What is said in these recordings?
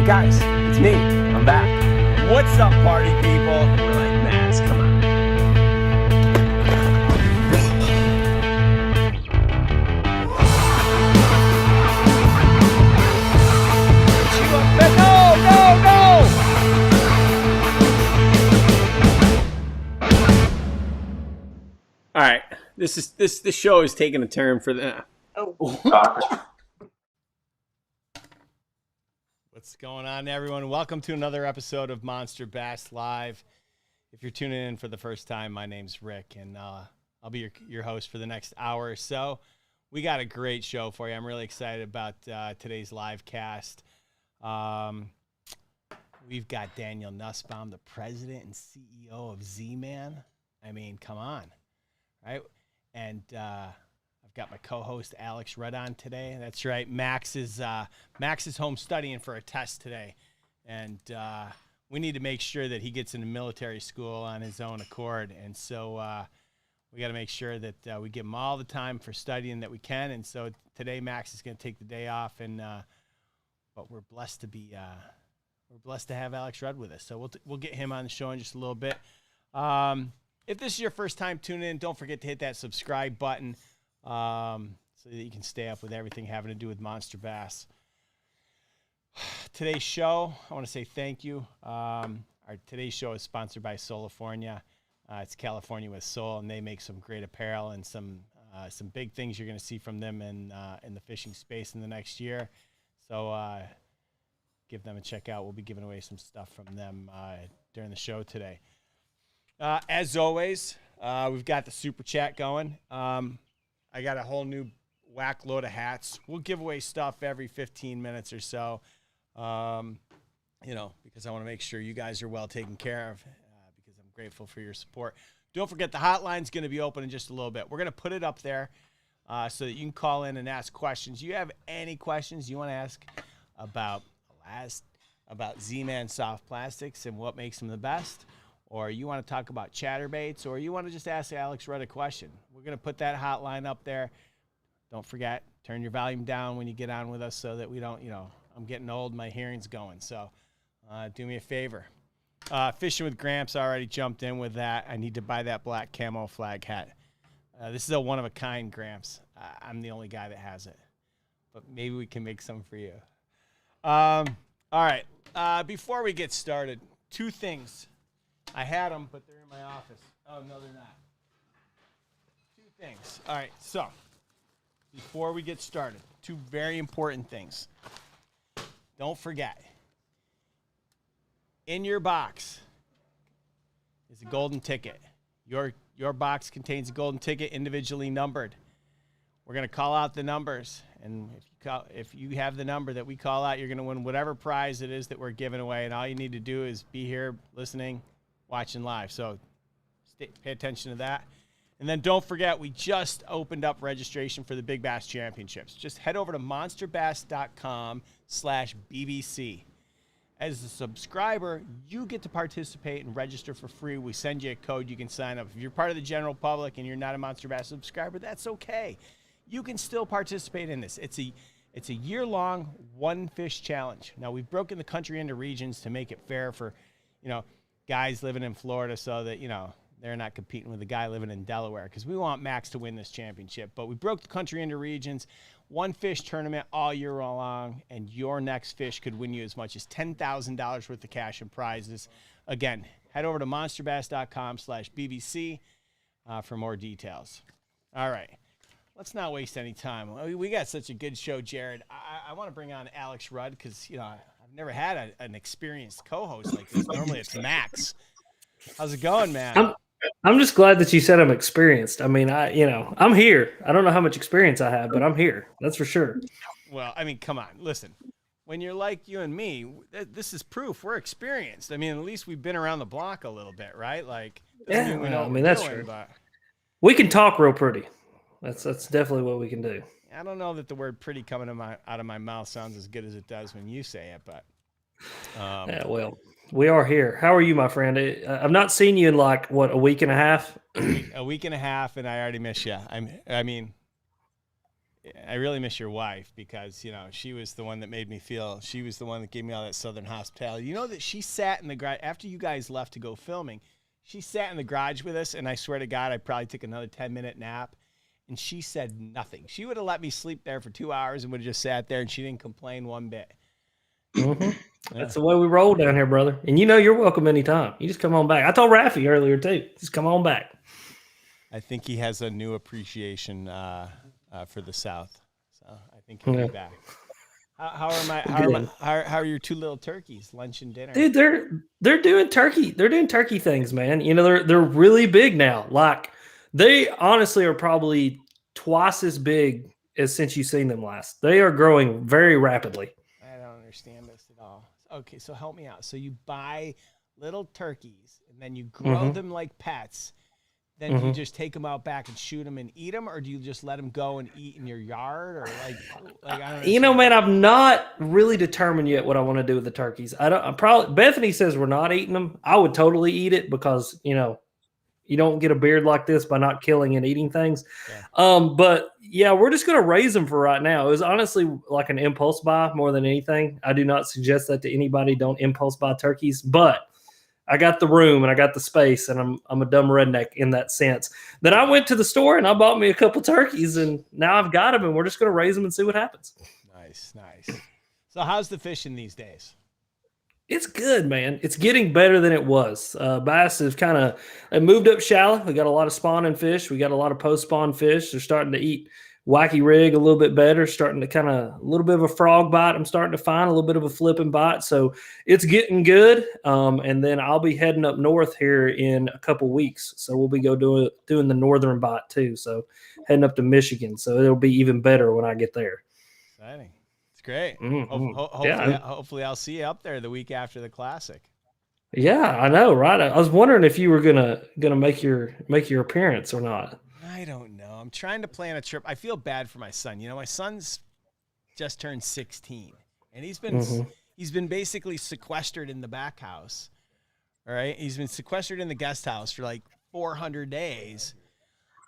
Guys, it's me. I'm back. What's up, party people? We're like, Max, come on. All right, this show is taking a turn for the. What's going on, everyone? Welcome to another episode of Monster Bass Live. If you're tuning in for the first time, my name's Rick, and I'll be your host for the next hour or so. We got a great show for you. I'm really excited about today's live cast. We've got Daniel Nussbaum, the president and CEO of Z-Man. I mean, come on, right? And I've got my co-host Alex Rudd on today. That's right. Max is home studying for a test today, and we need to make sure that he gets into military school on his own accord. And so we got to make sure that we give him all the time for studying that we can. And so today Max is going to take the day off, and but we're blessed to have Alex Rudd with us. So we'll get him on the show in just a little bit. If this is your first time tuning in, don't forget to hit that subscribe button. So that you can stay up with everything having to do with Monster Bass. Today's show, I want to say thank you. Today's show is sponsored by Solifornia. It's California with Soul, and they make some great apparel and some big things you're going to see from them in the fishing space in the next year. So give them a check out. We'll be giving away some stuff from them during the show today. As always, we've got the super chat going. I got a whole new whack load of hats. We'll give away stuff every 15 minutes or so, because I want to make sure you guys are well taken care of, because I'm grateful for your support. Don't forget, the hotline's going to be open in just a little bit. We're going to put it up there so that you can call in and ask questions. You have any questions you want to ask about Z-Man soft plastics and what makes them the best, or you want to talk about chatterbaits, or you want to just ask Alex Rudd a question, we're going to put that hotline up there. Don't forget, turn your volume down when you get on with us so that we don't, I'm getting old, my hearing's going. So do me a favor. Fishing with Gramps already jumped in with that. I need to buy that black camo flag hat. This is a one-of-a-kind, Gramps. I'm the only guy that has it. But maybe we can make some for you. All right. Before we get started, two things. I had them, but they're in my office. Oh, no, they're not. Two things. All right, so before we get started, two very important things. Don't forget, in your box is a golden ticket. Your box contains a golden ticket, individually numbered. We're going to call out the numbers, and if you have the number that we call out, you're going to win whatever prize it is that we're giving away, and all you need to do is be here listening, watching live. So pay attention to that. And then don't forget, we just opened up registration for the Big Bass Championships. Just head over to monsterbass.com/BBC. As a subscriber, you get to participate and register for free. We send you a code. You can sign up. If you're part of the general public and you're not a Monster Bass subscriber, that's okay. You can still participate in this. It's a year-long one-fish challenge. Now, we've broken the country into regions to make it fair for, guys living in Florida so that, they're not competing with a guy living in Delaware, because we want Max to win this championship. But we broke the country into regions, one fish tournament all year long, and your next fish could win you as much as $10,000 worth of cash and prizes. Again, head over to monsterbass.com/BBC for more details. All right. Let's not waste any time. We got such a good show, Jared. I want to bring on Alex Rudd because, I've never had an experienced co-host like this. Normally it's Max. How's it going, man? I'm just glad that you said I'm experienced. I mean, I'm here. I don't know how much experience I have, but I'm here. That's for sure. Well, I mean, come on. Listen, when you're like you and me, this is proof we're experienced. I mean, at least we've been around the block a little bit, right? Like, that's true. But we can talk real pretty. That's definitely what we can do. I don't know that the word pretty coming out of my mouth sounds as good as it does when you say it, but well, we are here. How are you, my friend? I've not seen you in a week and a half? A week and a half, and I already miss you. I mean, I really miss your wife because, you know, she was the one that made me feel, she was the one that gave me all that Southern hospitality. You know that she sat in the garage after you guys left to go filming. She sat in the garage with us, and I swear to God, I probably took another 10-minute nap, and she said nothing. She would have let me sleep there for 2 hours and would have just sat there, and she didn't complain one bit. That's the way we roll down here, brother. And you know you're welcome anytime. You just come on back. I told Raffy earlier too. Just come on back. I think he has a new appreciation for the South, so I think he'll be back. How are your two little turkeys, lunch and dinner? Dude, they're doing turkey. They're doing turkey things, man. You know, they're really big now. Like they honestly are probably twice as big as since you've seen them last. They are growing very rapidly. I don't understand this at all. Okay, so help me out. So you buy little turkeys and then you grow them like pets. Then do you just take them out back and shoot them and eat them, or do you just let them go and eat in your yard, or like I don't you know, man, I've not really determined yet what I want to do with the turkeys. Bethany says we're not eating them. I would totally eat it because, you know, you don't get a beard like this by not killing and eating things. Yeah. But yeah, we're just going to raise them for right now. It was honestly like an impulse buy more than anything. I do not suggest that to anybody. Don't impulse buy turkeys, but I got the room and I got the space, and I'm a dumb redneck in that sense. Then I went to the store and I bought me a couple turkeys, and now I've got them, and we're just going to raise them and see what happens. Nice. So how's the fishing these days? It's good, man. It's getting better than it was. Bass have kind of moved up shallow. We got a lot of spawning fish. We got a lot of post-spawn fish. They're starting to eat wacky rig a little bit better, starting to kind of a little bit of a frog bite. I'm starting to find a little bit of a flipping bite. So it's getting good. And then I'll be heading up north here in a couple weeks. So we'll be doing the northern bite too. So heading up to Michigan. So it'll be even better when I get there. Exciting. It's great. Hopefully I'll see you up there the week after the Classic. Yeah, I know, right? I was wondering if you were gonna make your appearance or not. I don't know. I'm trying to plan a trip. I feel bad for my son. You know, my son's just turned 16, and he's been basically sequestered in the back house. All right, he's been sequestered in the guest house for like 400 days,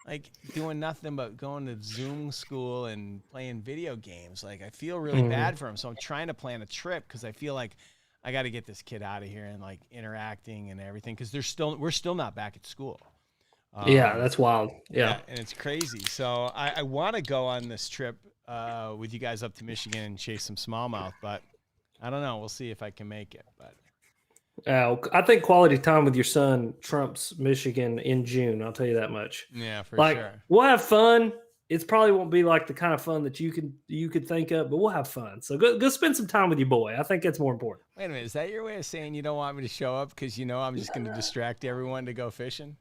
like doing nothing but going to Zoom school and playing video games. Like I feel really bad for him, so I'm trying to plan a trip because I feel like I got to get this kid out of here and like interacting and everything because we're still not back at school. Yeah, that's wild. Yeah, and it's crazy. So I want to go on this trip with you guys up to Michigan and chase some smallmouth, but I don't know. We'll see if I can make it. But I think quality time with your son trumps Michigan in June. I'll tell you that much. Yeah, for sure. We'll have fun. It probably won't be like the kind of fun that you could think of, but we'll have fun. So go spend some time with your boy. I think that's more important. Wait a minute. Is that your way of saying you don't want me to show up because you know I'm just going to distract everyone to go fishing?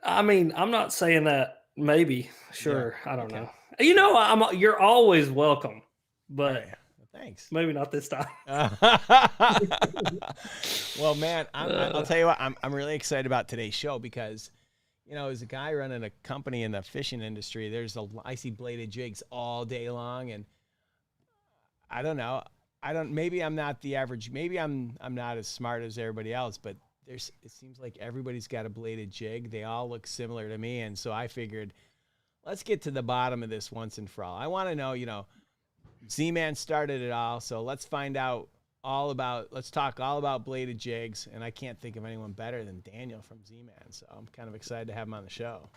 I mean, I'm not saying that. Maybe, sure. Yeah. I don't know. You know, you're always welcome, but right. Thanks. Maybe not this time. Well, man, I'll tell you what. I'm really excited about today's show because, you know, as a guy running a company in the fishing industry, I see bladed jigs all day long, and I don't know. Maybe I'm not the average. Maybe I'm not as smart as everybody else, but it seems like everybody's got a bladed jig. They all look similar to me. And so I figured, let's get to the bottom of this once and for all. I want to know, you know, Z-Man started it all. So let's find out let's talk all about bladed jigs. And I can't think of anyone better than Daniel from Z-Man. So I'm kind of excited to have him on the show.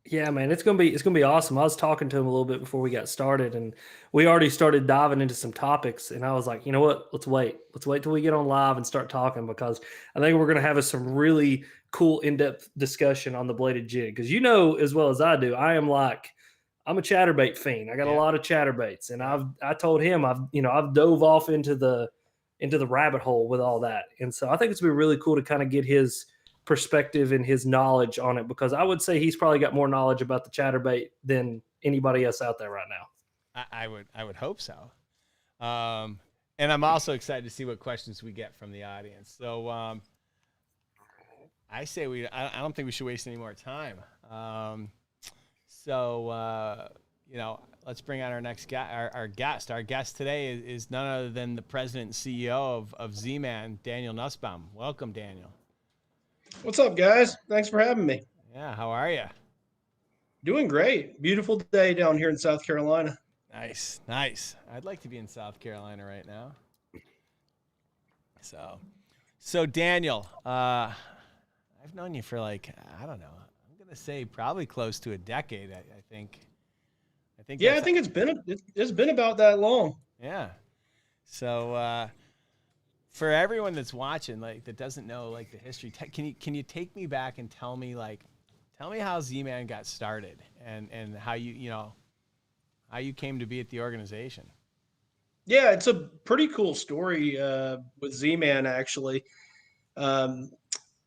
Yeah, man, it's gonna be awesome. I was talking to him a little bit before we got started, and we already started diving into some topics. And I was like, you know what? Let's wait till we get on live and start talking because I think we're gonna have some really cool in-depth discussion on the bladed jig. Because you know as well as I do, I'm a chatterbait fiend. I got a lot of chatterbaits, and I told him I've dove off into the rabbit hole with all that, and so I think it's gonna be really cool to kind of get his perspective and his knowledge on it because I would say he's probably got more knowledge about the chatterbait than anybody else out there right now. I would hope so. And I'm also excited to see what questions we get from the audience. So I say I don't think we should waste any more time. You know, let's bring on our next guy, our guest. Our guest today is none other than the president and CEO of Z-Man, Daniel Nussbaum. Welcome, Daniel. What's up, guys? Thanks for having me. Yeah, how are you? Doing great. Beautiful day down here in South Carolina. Nice, nice. I'd like to be in South Carolina right now. So Daniel, I've known you for like, I don't know, I'm gonna say probably close to a decade. I think. Yeah, I think it's been about that long. Yeah. So for everyone that's watching, like that doesn't know like the history, can you take me back and tell me how Z-Man got started and how how you came to be at the organization? Yeah, it's a pretty cool story with Z-Man actually.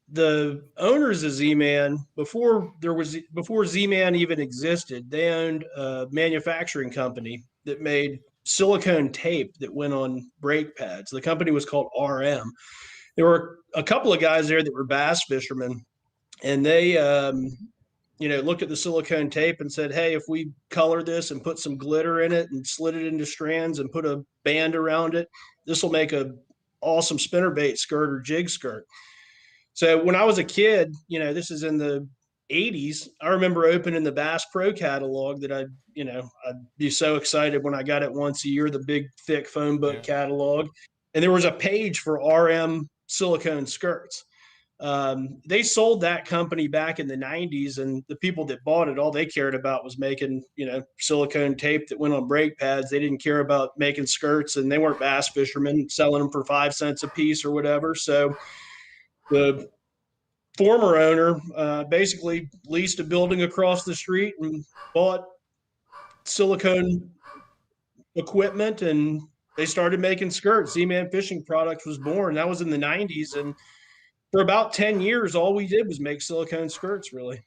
The owners of Z-Man before Z-Man even existed, they owned a manufacturing company that made silicone tape that went on brake pads. The company was called RM. There were a couple of guys there that were bass fishermen, and they looked at the silicone tape and said, "Hey, if we color this and put some glitter in it and slit it into strands and put a band around it, this will make a awesome spinnerbait skirt or jig skirt." So when I was a kid, this is in the 80s, I remember opening the Bass Pro catalog that I'd be so excited when I got it once a year, the big thick phone book catalog. And there was a page for RM silicone skirts. They sold that company back in the 90s, and the people that bought it, all they cared about was making, silicone tape that went on brake pads. They didn't care about making skirts, and they weren't bass fishermen selling them for 5 cents a piece or whatever. So the former owner basically leased a building across the street and bought silicone equipment, and they started making skirts. Z-Man Fishing Products was born. That was in the 90s, and for about 10 years, all we did was make silicone skirts, really.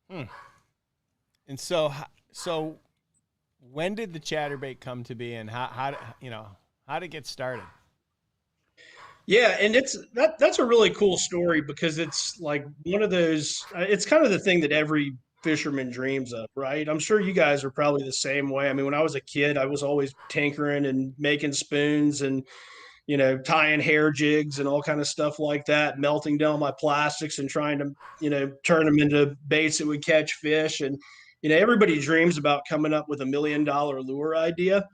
And so when did the CHATTERBAIT come to be, and how did it get started? Yeah, and that's a really cool story because it's like one of those. It's kind of the thing that every fisherman dreams of, right? I'm sure you guys are probably the same way. I mean, when I was a kid, I was always tinkering and making spoons and tying hair jigs and all kind of stuff like that, melting down my plastics and trying to turn them into baits that would catch fish. And everybody dreams about coming up with $1 million lure idea.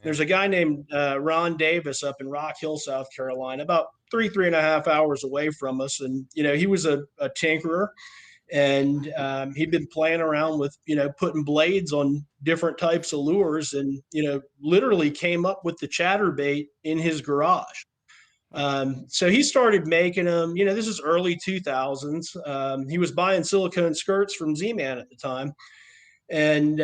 There's a guy named Ron Davis up in Rock Hill, South Carolina, about 3.5 hours away from us. And, he was a tinkerer, and he'd been playing around with, putting blades on different types of lures, and, literally came up with the CHATTERBAIT in his garage. So he started making them, this is early 2000s. He was buying silicone skirts from Z-Man at the time. And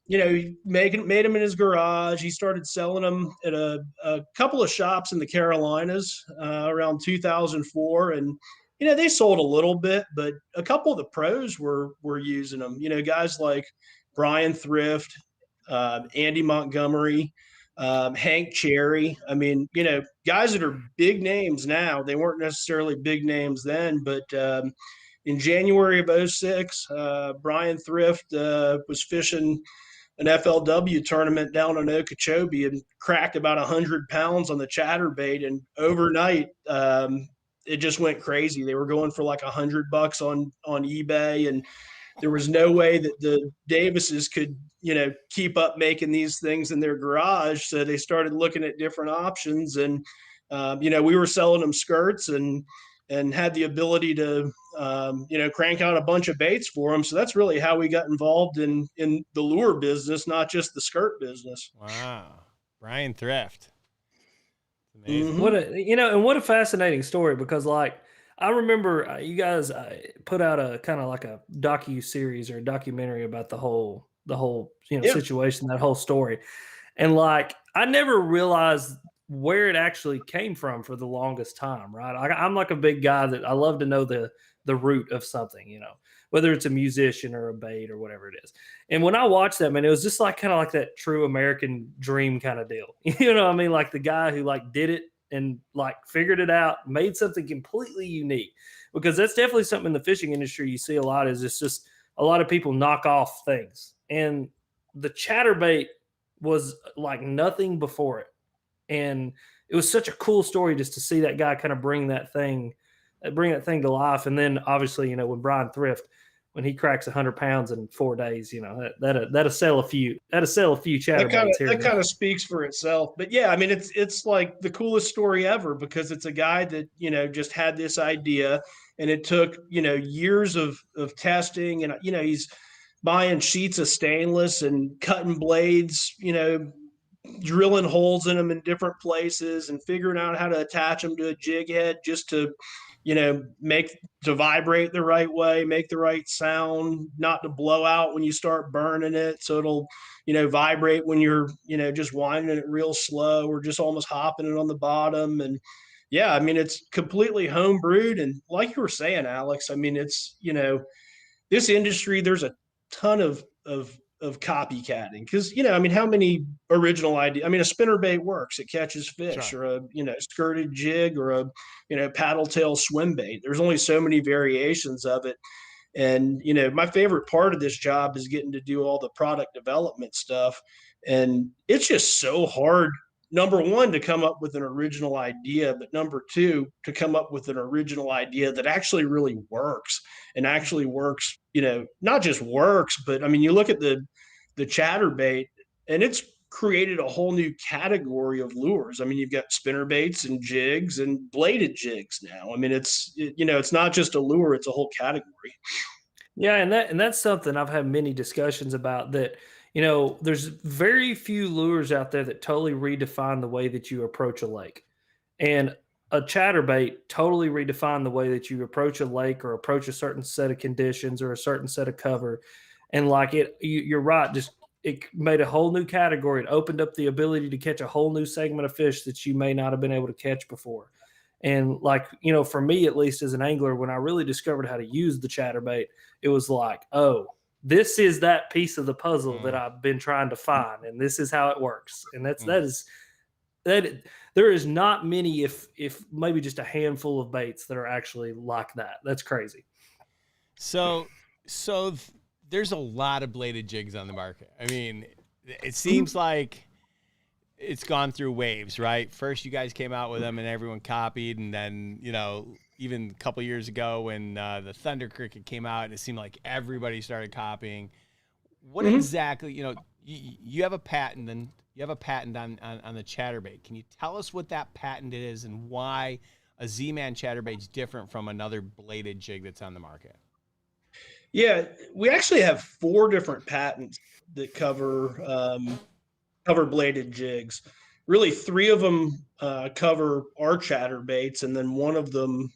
he made them in his garage. He started selling them at a couple of shops in the Carolinas around 2004, and they sold a little bit, but a couple of the pros were using them. Guys like Brian Thrift, Andy Montgomery, Hank Cherry. I mean, guys that are big names now. They weren't necessarily big names then, but in January of 2006, Brian Thrift was fishing an FLW tournament down in Okeechobee and cracked about 100 pounds on the CHATTERBAIT. And overnight, it just went crazy. They were going for like $100 on eBay, and there was no way that the Davises could, keep up making these things in their garage. So they started looking at different options, and we were selling them skirts and had the ability to crank out a bunch of baits for them. So that's really how we got involved in the lure business, not just the skirt business. Wow. Brian Thrift. Amazing. Mm-hmm. What a fascinating story, because like I remember you guys put out a kind of like a docu-series or a documentary about the whole situation, that whole story. And like I never realized where it actually came from for the longest time, right? I'm like a big guy that I love to know the root of something, whether it's a musician or a bait or whatever it is. And when I watched that, man, it was just like kind of like that true American dream kind of deal. You know what I mean? Like the guy who like did it and like figured it out, made something completely unique, because that's definitely something in the fishing industry you see a lot. Is it's just a lot of people knock off things, and the CHATTERBAIT was like nothing before it. And it was such a cool story just to see that guy kind of bring that thing to life. And then obviously, when Brian Thrift when he cracks 100 pounds in 4 days, that'll sell a few chatterbaits here. That kind of speaks for itself. But yeah, I mean, it's like the coolest story ever, because it's a guy that, just had this idea, and it took, years of testing, and, he's buying sheets of stainless and cutting blades, drilling holes in them in different places and figuring out how to attach them to a jig head just to, make to vibrate the right way, make the right sound, not to blow out when you start burning it. So it'll, vibrate when you're, just winding it real slow or just almost hopping it on the bottom. And yeah, I mean, it's completely home brewed. And like you were saying, Alex, I mean, it's, this industry, there's a ton of copycatting, because I mean, how many original ideas? I mean, a spinnerbait works, it catches fish. Sure. Or a skirted jig, or a paddle tail swim bait. There's only so many variations of it. And my favorite part of this job is getting to do all the product development stuff, and it's just so hard, number one, to come up with an original idea, but number two, to come up with an original idea that actually really works, and actually works, not just works, but I mean, you look at the chatterbait, and it's created a whole new category of lures. I mean, you've got spinnerbaits and jigs and bladed jigs now. I mean, it's not just a lure, it's a whole category. Yeah, and that's something I've had many discussions about, that there's very few lures out there that totally redefine the way that you approach a lake. And a chatterbait totally redefined the way that you approach a lake, or approach a certain set of conditions, or a certain set of cover. And like you're right, just it made a whole new category. It opened up the ability to catch a whole new segment of fish that you may not have been able to catch before. And like, for me, at least as an angler, when I really discovered how to use the chatterbait, it was like, oh, this is that piece of the puzzle that I've been trying to find, and this is how it works. And there is not many, if maybe just a handful of baits that are actually like that. That's crazy. So there's a lot of bladed jigs on the market. I mean, it seems like it's gone through waves, right? First, you guys came out with them and everyone copied. And then, even a couple years ago when the Thunder Cricket came out, and it seemed like everybody started copying. What exactly, you have a patent, and you have a patent on the chatterbait. Can you tell us what that patent is, and why a Z-Man chatterbait is different from another bladed jig that's on the market? Yeah, we actually have 4 different patents that cover bladed jigs. Really, 3 of them cover our chatterbaits, and then 1 of them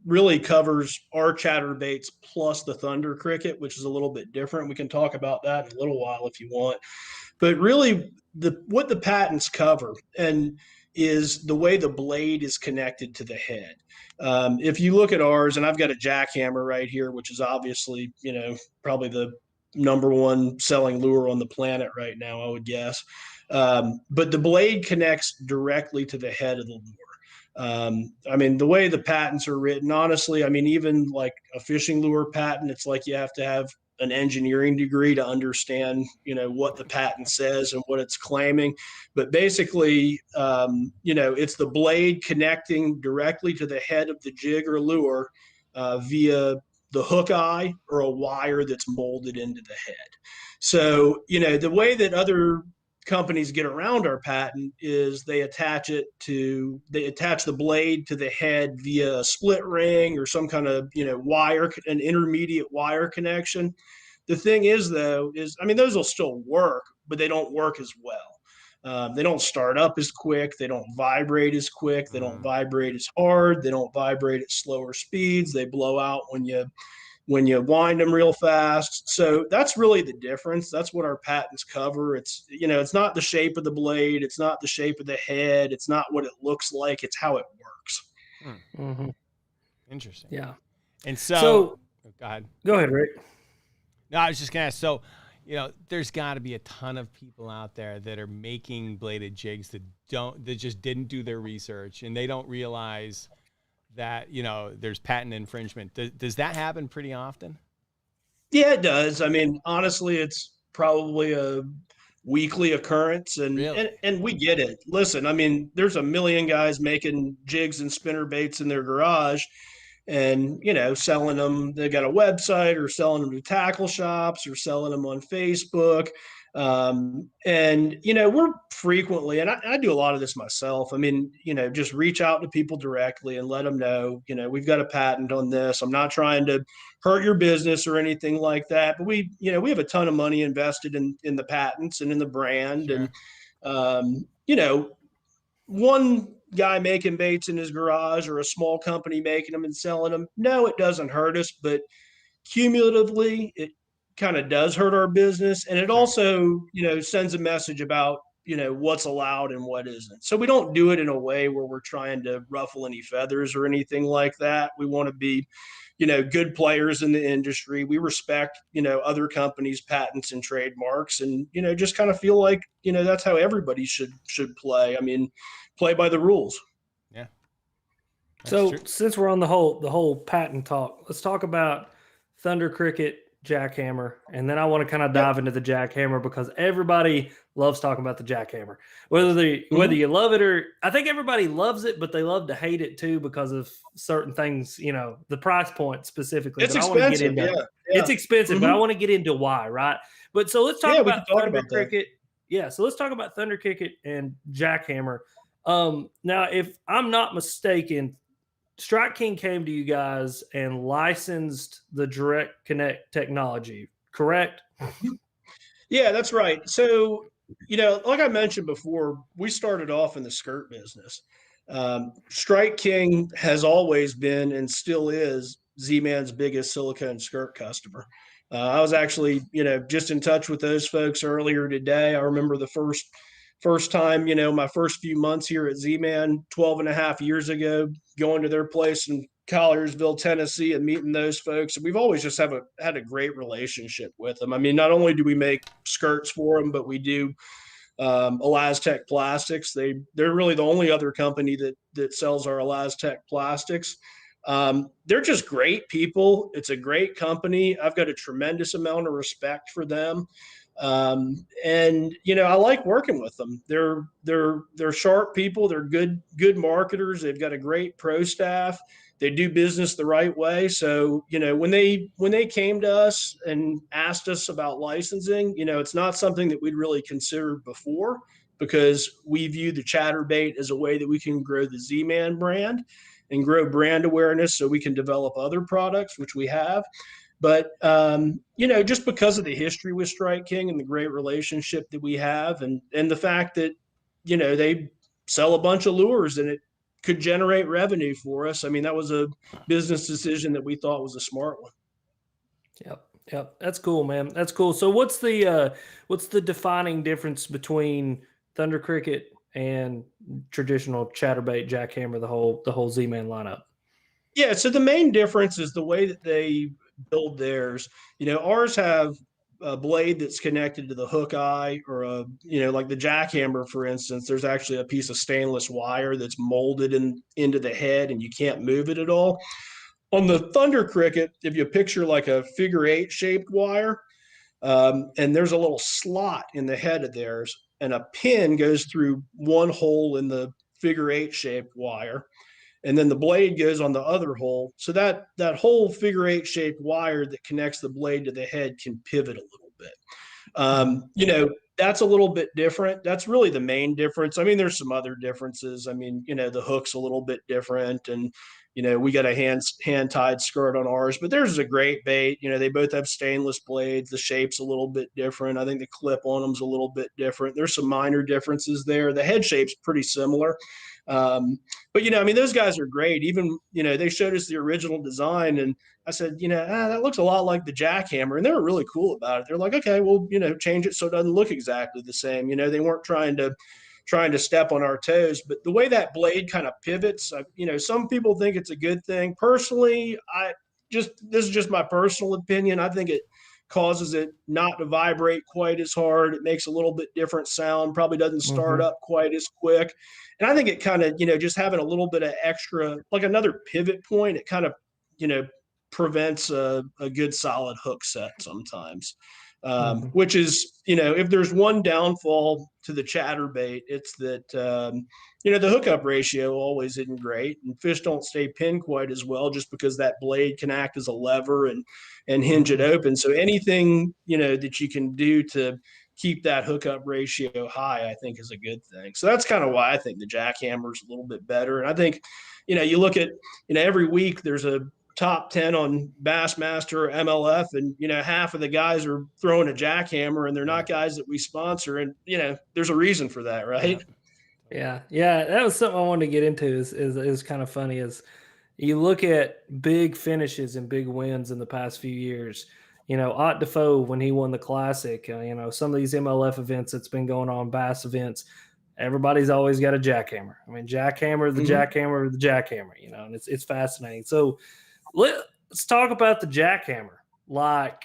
really covers our chatterbaits plus the Thunder Cricket, which is a little bit different. We can talk about that in a little while if you want. But really, what the patents cover is the way the blade is connected to the head. If you look at ours, and I've got a Jackhammer right here, which is obviously, probably the #1 selling lure on the planet right now, I would guess. But the blade connects directly to the head of the lure. I mean, the way the patents are written, honestly, I mean, even like a fishing lure patent, it's like you have to have an engineering degree to understand, what the patent says and what it's claiming. But basically, it's the blade connecting directly to the head of the jig or lure via the hook eye or a wire that's molded into the head. So, the way that other companies get around our patent is they attach the blade to the head via a split ring or some kind of, wire, an intermediate wire connection. The thing is, though, I mean, those will still work, but they don't work as well. They don't start up as quick. They don't vibrate as quick. They don't vibrate as hard. They don't vibrate at slower speeds. They blow out when you wind them real fast. So that's really the difference. That's what our patents cover. It's, it's not the shape of the blade. It's not the shape of the head. It's not what it looks like. It's how it works. Mm-hmm. Interesting. Yeah. And so go ahead, Rick. No, I was just going to ask, so, there's got to be a ton of people out there that are making bladed jigs that just didn't do their research, and they don't realize that, there's patent infringement. Does that happen pretty often? Yeah, it does. I mean, honestly, it's probably a weekly occurrence, and really? and we get it. Listen, I mean, there's a million guys making jigs and spinner baits in their garage, and, selling them. They got a website or selling them to tackle shops or selling them on Facebook. And, we're frequently, and I do a lot of this myself. I mean, just reach out to people directly and let them know, we've got a patent on this. I'm not trying to hurt your business or anything like that, but we have a ton of money invested in the patents and in the brand. Sure. And, one guy making baits in his garage or a small company making them and selling them, no, it doesn't hurt us, but cumulatively, it kind of does hurt our business. And it also, sends a message about, what's allowed and what isn't. So we don't do it in a way where we're trying to ruffle any feathers or anything like that. We want to be, good players in the industry. We respect, other companies' patents and trademarks, and, just kind of feel like, that's how everybody should play. I mean, play by the rules. Yeah. So since we're on the whole patent talk, let's talk about Thunder Cricket, Jackhammer, and then I want to kind of dive into the Jackhammer because everybody loves talking about the Jackhammer. Whether you love it or I think everybody loves it, but they love to hate it too because of certain things, the price point specifically. It's but expensive. I want to get into It's expensive, but I want to get into why, right? But so let's talk about Thunder Cricket. Yeah, so let's talk about Thunder Cricket and Jackhammer. Now, if I'm not mistaken, Strike King came to you guys and licensed the direct connect technology, correct? Yeah, that's right. So, like I mentioned before, we started off in the skirt business. Strike King has always been and still is Z-Man's biggest silicone skirt customer. I was actually, just in touch with those folks earlier today. I remember the first time, my first few months here at Z-Man 12 and a half years ago, going to their place in Colliersville, Tennessee, and meeting those folks. And we've always just had a great relationship with them. I mean, not only do we make skirts for them, but we do Elaztech plastics. They're really the only other company that sells our Elaztech plastics. They're just great people. It's a great company. I've got a tremendous amount of respect for them. And I like working with them. They're sharp people. They're good marketers. They've got a great pro staff. They do business the right way. So, when they came to us and asked us about licensing, it's not something that we'd really considered before because we view the CHATTERBAIT as a way that we can grow the Z-Man brand and grow brand awareness so we can develop other products, which we have. But, just because of the history with Strike King and the great relationship that we have and the fact that, they sell a bunch of lures and it could generate revenue for us. I mean, that was a business decision that we thought was a smart one. Yep. That's cool, man. That's cool. So what's the defining difference between Thunder Cricket and traditional CHATTERBAIT, Jackhammer, the whole Z-Man lineup? Yeah. So the main difference is the way that they build theirs. Ours have a blade that's connected to the hook eye or like the Jackhammer, for instance, there's actually a piece of stainless wire that's molded into the head and you can't move it at all. On the Thunder Cricket, if you picture like a figure 8 shaped wire, and there's a little slot in the head of theirs and a pin goes through one hole in the figure 8 shaped wire. And then the blade goes on the other hole. So that whole figure 8 shaped wire that connects the blade to the head can pivot a little bit. That's a little bit different. That's really the main difference. I mean, there's some other differences. I mean, the hook's a little bit different and, we got a hand tied skirt on ours, but theirs is a great bait. They both have stainless blades. The shape's a little bit different. I think the clip on them's a little bit different. There's some minor differences there. The head shape's pretty similar. But I mean, those guys are great. Even, they showed us the original design and I said, that looks a lot like the Jackhammer. And they were really cool about it. They're like, okay, well, change it so it doesn't look exactly the same. They weren't trying to step on our toes, but the way that blade kind of pivots, some people think it's a good thing. Personally, this is just my personal opinion. I think it causes it not to vibrate quite as hard. It makes a little bit different sound, probably doesn't start up quite as quick. And I think it kind of, just having a little bit of extra, like another pivot point, it kind of, prevents a good solid hook set sometimes. Which is, if there's one downfall to the CHATTERBAIT, it's that, the hookup ratio always isn't great, and fish don't stay pinned quite as well just because that blade can act as a lever and hinge it open. So anything, that you can do to keep that hookup ratio high, I think is a good thing. So that's kind of why I think the Jackhammer is a little bit better. And I think, you look at, every week there's a top 10 on Bassmaster or MLF, and half of the guys are throwing a Jackhammer, and they're not guys that we sponsor, and there's a reason for that, right? Yeah, that was something I wanted to get into. Is kind of funny is you look at big finishes and big wins in the past few years. Ott Defoe, when he won the Classic, some of these MLF events that's been going on, bass events, everybody's always got a Jackhammer. I mean, Jackhammer, the Jackhammer, the Jackhammer, and it's fascinating. So let's talk about the Jackhammer. Like,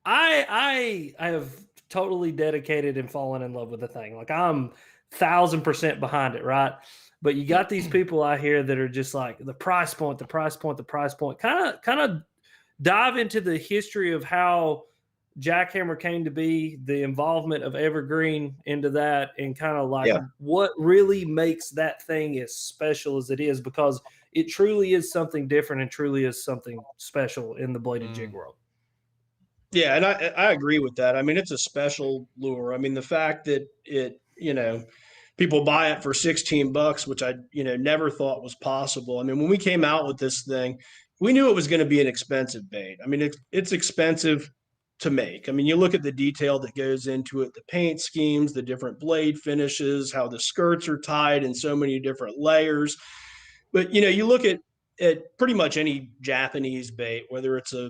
I have totally dedicated and fallen in love with the thing. Like, I'm 1,000% behind it, right? But you got these people out here that are just like the price point. Kind of dive into the history of how Jackhammer came to be, the involvement of Evergreen into that, and kind of like what really makes that thing as special as it is, because it truly is something different and truly is something special in the bladed jig world. Yeah, and I agree with that. I mean, it's a special lure. I mean, the fact that it, people buy it for $16, which I, never thought was possible. I mean, when we came out with this thing, we knew it was going to be an expensive bait. I mean, it's expensive to make. I mean, you look at the detail that goes into it, the paint schemes, the different blade finishes, how the skirts are tied in so many different layers. But, you look at pretty much any Japanese bait, whether it's a,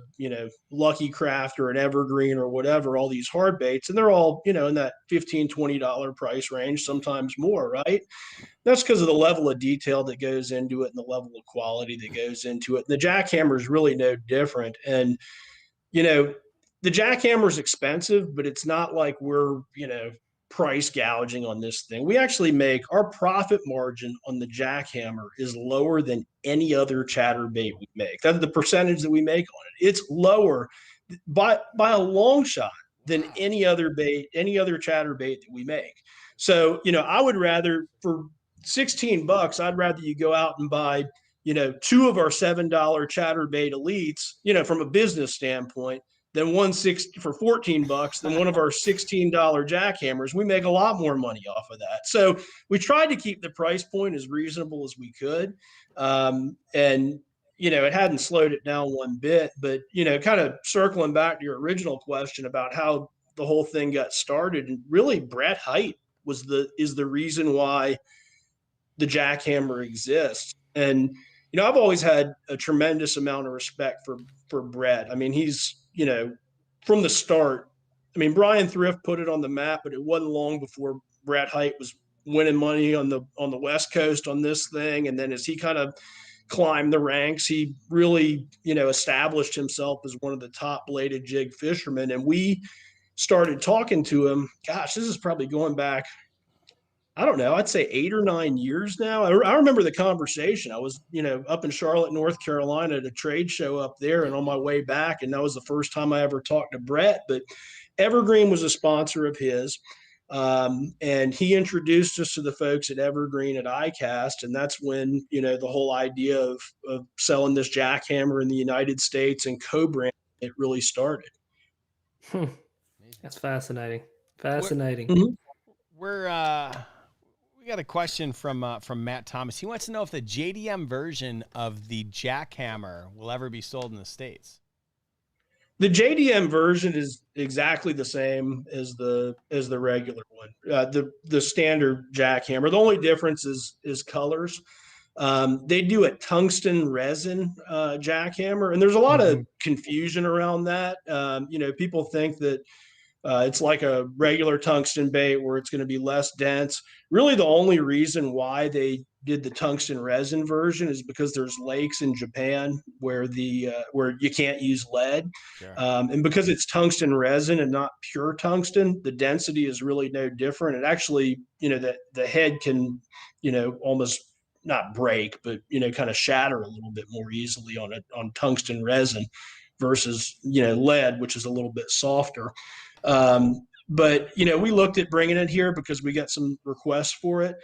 Lucky Craft or an Evergreen or whatever, all these hard baits, and they're all, in that $15, $20 price range, sometimes more, right? That's because of the level of detail that goes into it and the level of quality that goes into it. And the Jackhammer is really no different. And, the Jackhammer is expensive, but it's not like we're, price gouging on this thing. We actually make our profit margin on the Jackhammer is lower than any other chatterbait we make. That's the percentage that we make on it. It's lower by a long shot than any other bait, any other chatterbait that we make. So, I would rather, for $16, I'd rather you go out and buy, two of our $7 chatterbait elites, from a business standpoint, than for $14 than one of our $16 Jackhammers. We make a lot more money off of that. So we tried to keep the price point as reasonable as we could. And, it hadn't slowed it down one bit, but, kind of circling back to your original question about how the whole thing got started, and really Brett Hite is the reason why the Jackhammer exists. And, I've always had a tremendous amount of respect for Brett. I mean, he's, from the start, I mean, Brian Thrift put it on the map, but it wasn't long before Brett Hite was winning money on the West Coast on this thing. And then as he kind of climbed the ranks, he really, established himself as one of the top bladed jig fishermen. And we started talking to him. Gosh, this is probably going back, I don't know, I'd say 8 or 9 years now. I remember the conversation. I was, up in Charlotte, North Carolina at a trade show up there, and on my way back, and that was the first time I ever talked to Brett. But Evergreen was a sponsor of his, and he introduced us to the folks at Evergreen at ICAST, and that's when, the whole idea of selling this Jackhammer in the United States and co-brand it really started. That's fascinating. Fascinating. We got a question from Matt Thomas. He wants to know if the JDM version of the Jackhammer will ever be sold in the States. The JDM version is exactly the same as the regular one, the standard Jackhammer. The only difference is colors. They do a tungsten resin Jackhammer, and there's a lot of confusion around that. People think that it's like a regular tungsten bait where it's going to be less dense. Really, the only reason why they did the tungsten resin version is because there's lakes in Japan where where you can't use lead. Sure. And because it's tungsten resin and not pure tungsten, the density is really no different. It actually, the head can, almost not break, but, kind of shatter a little bit more easily on tungsten resin versus, lead, which is a little bit softer. But, we looked at bringing it here because we got some requests for it.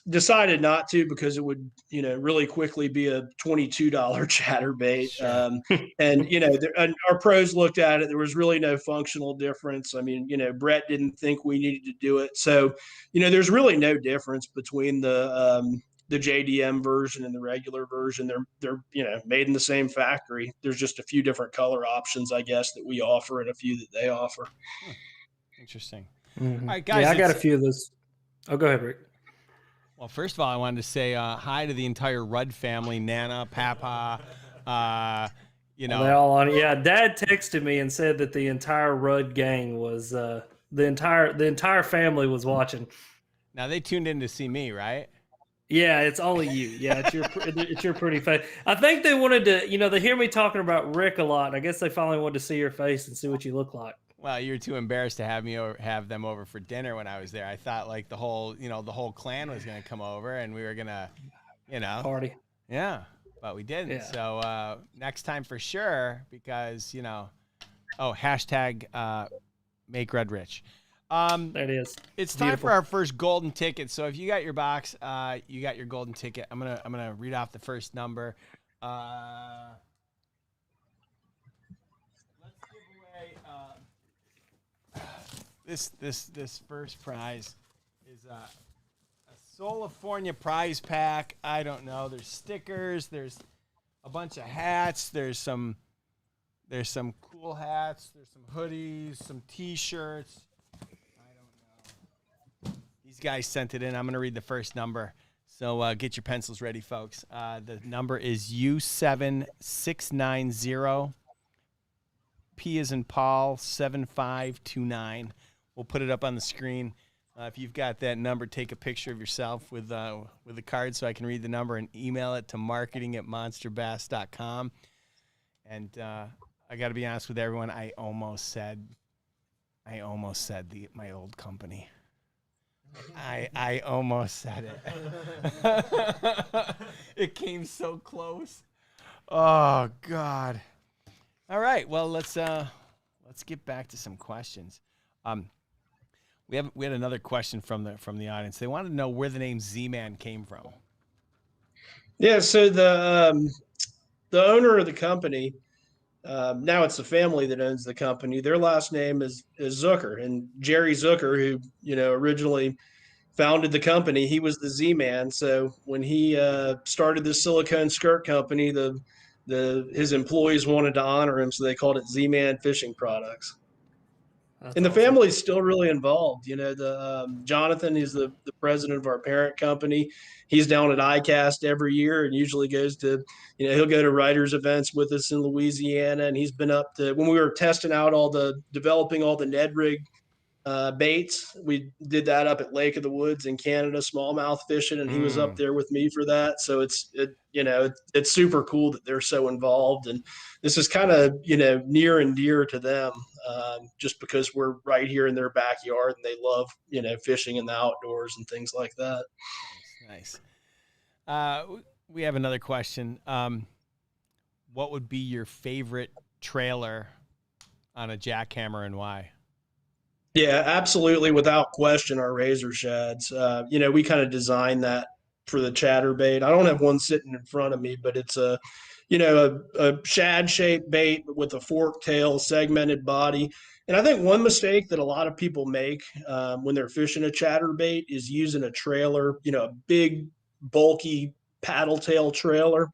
Decided not to because it would, really quickly be a $22 chatterbait. Sure. And, and our pros looked at it. There was really no functional difference. I mean, Brett didn't think we needed to do it. So, there's really no difference between the JDM version and the regular version. They're made in the same factory. There's just a few different color options, I guess, that we offer and a few that they offer. Interesting. Mm-hmm. All right, guys. Yeah, I got a few of those. Oh, go ahead, Rick. Well, first of all, I wanted to say hi to the entire Rudd family, Nana, Papa, They all on it. Yeah, Dad texted me and said that the entire Rudd gang was the entire family was watching. Now they tuned in to see me, right? Yeah, it's only you. Yeah, it's your pretty face. I think they wanted to, they hear me talking about Rick a lot. I guess they finally wanted to see your face and see what you look like. Well, you're too embarrassed to have them over for dinner when I was there. I thought like the whole clan was going to come over and we were going to, Party. Yeah, but we didn't. Yeah. So next time for sure, because, hashtag make Red rich. There it is. It's time for our first golden ticket. So if you got your box, you got your golden ticket. I'm gonna read off the first number. Let's give away this first prize is a California prize pack. I don't know. There's stickers. There's a bunch of hats. There's some cool hats. There's some hoodies. Some T-shirts. These guys sent it in. I'm going to read the first number. So get your pencils ready, folks. The number is U7690. P as in Paul, 7529. We'll put it up on the screen. If you've got that number, take a picture of yourself with the card so I can read the number and email it to marketing@monsterbass.com. And I got to be honest with everyone. I almost said my old company. I almost said it. It came so close. Oh God. All right. Well, let's get back to some questions. We had another question from the audience. They wanted to know where the name Z-Man came from. Yeah. So the owner of the company, now it's the family that owns the company. Their last name is Zucker, and Jerry Zucker, who originally founded the company, he was the Z-Man. So when he started this silicone skirt company, his employees wanted to honor him, so they called it Z-Man Fishing Products. That's And the awesome. family's still really involved. Jonathan is the president of our parent company. He's down at ICAST every year and usually goes to, he'll go to writers events with us in Louisiana. And he's been up to, when we were testing out developing all the Ned rig baits, we did that up at Lake of the Woods in Canada, smallmouth fishing, and he was up there with me for that. So it's super cool that they're so involved, and this is kind of near and dear to them, just because we're right here in their backyard and they love fishing in the outdoors and things like that. Nice. We have another question. What would be your favorite trailer on a Jackhammer and why? Yeah, absolutely. Without question, our razor shads. We kind of designed that for the chatterbait. I don't have one sitting in front of me, but it's a shad shaped bait with a fork tail, segmented body. And I think one mistake that a lot of people make when they're fishing a chatterbait is using a trailer, a big, bulky paddle tail trailer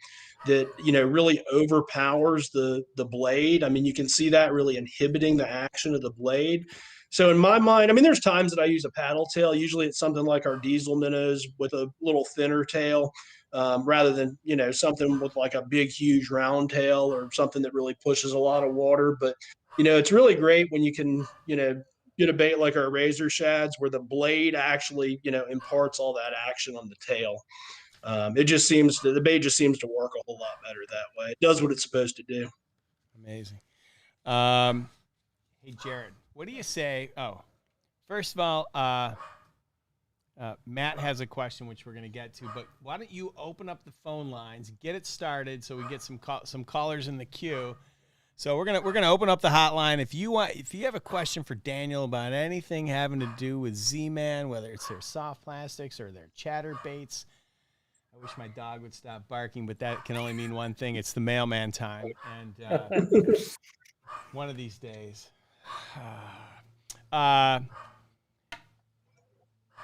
that really overpowers the blade. I mean, you can see that really inhibiting the action of the blade. So in my mind, I mean, there's times that I use a paddle tail. Usually it's something like our diesel minnows with a little thinner tail, rather than, something with like a big, huge round tail or something that really pushes a lot of water. But, it's really great when you can, get a bait like our razor shads where the blade actually, imparts all that action on the tail. The bait just seems to work a whole lot better that way. It does what it's supposed to do. Amazing. Hey, Jared, what do you say? Oh, first of all, Matt has a question, which we're going to get to, but why don't you open up the phone lines, get it started so we get some callers in the queue. So we're gonna open up the hotline. If you have a question for Daniel about anything having to do with Z-Man, whether it's their soft plastics or their chatterbaits. I wish my dog would stop barking, but that can only mean one thing. It's the mailman time. And one of these days.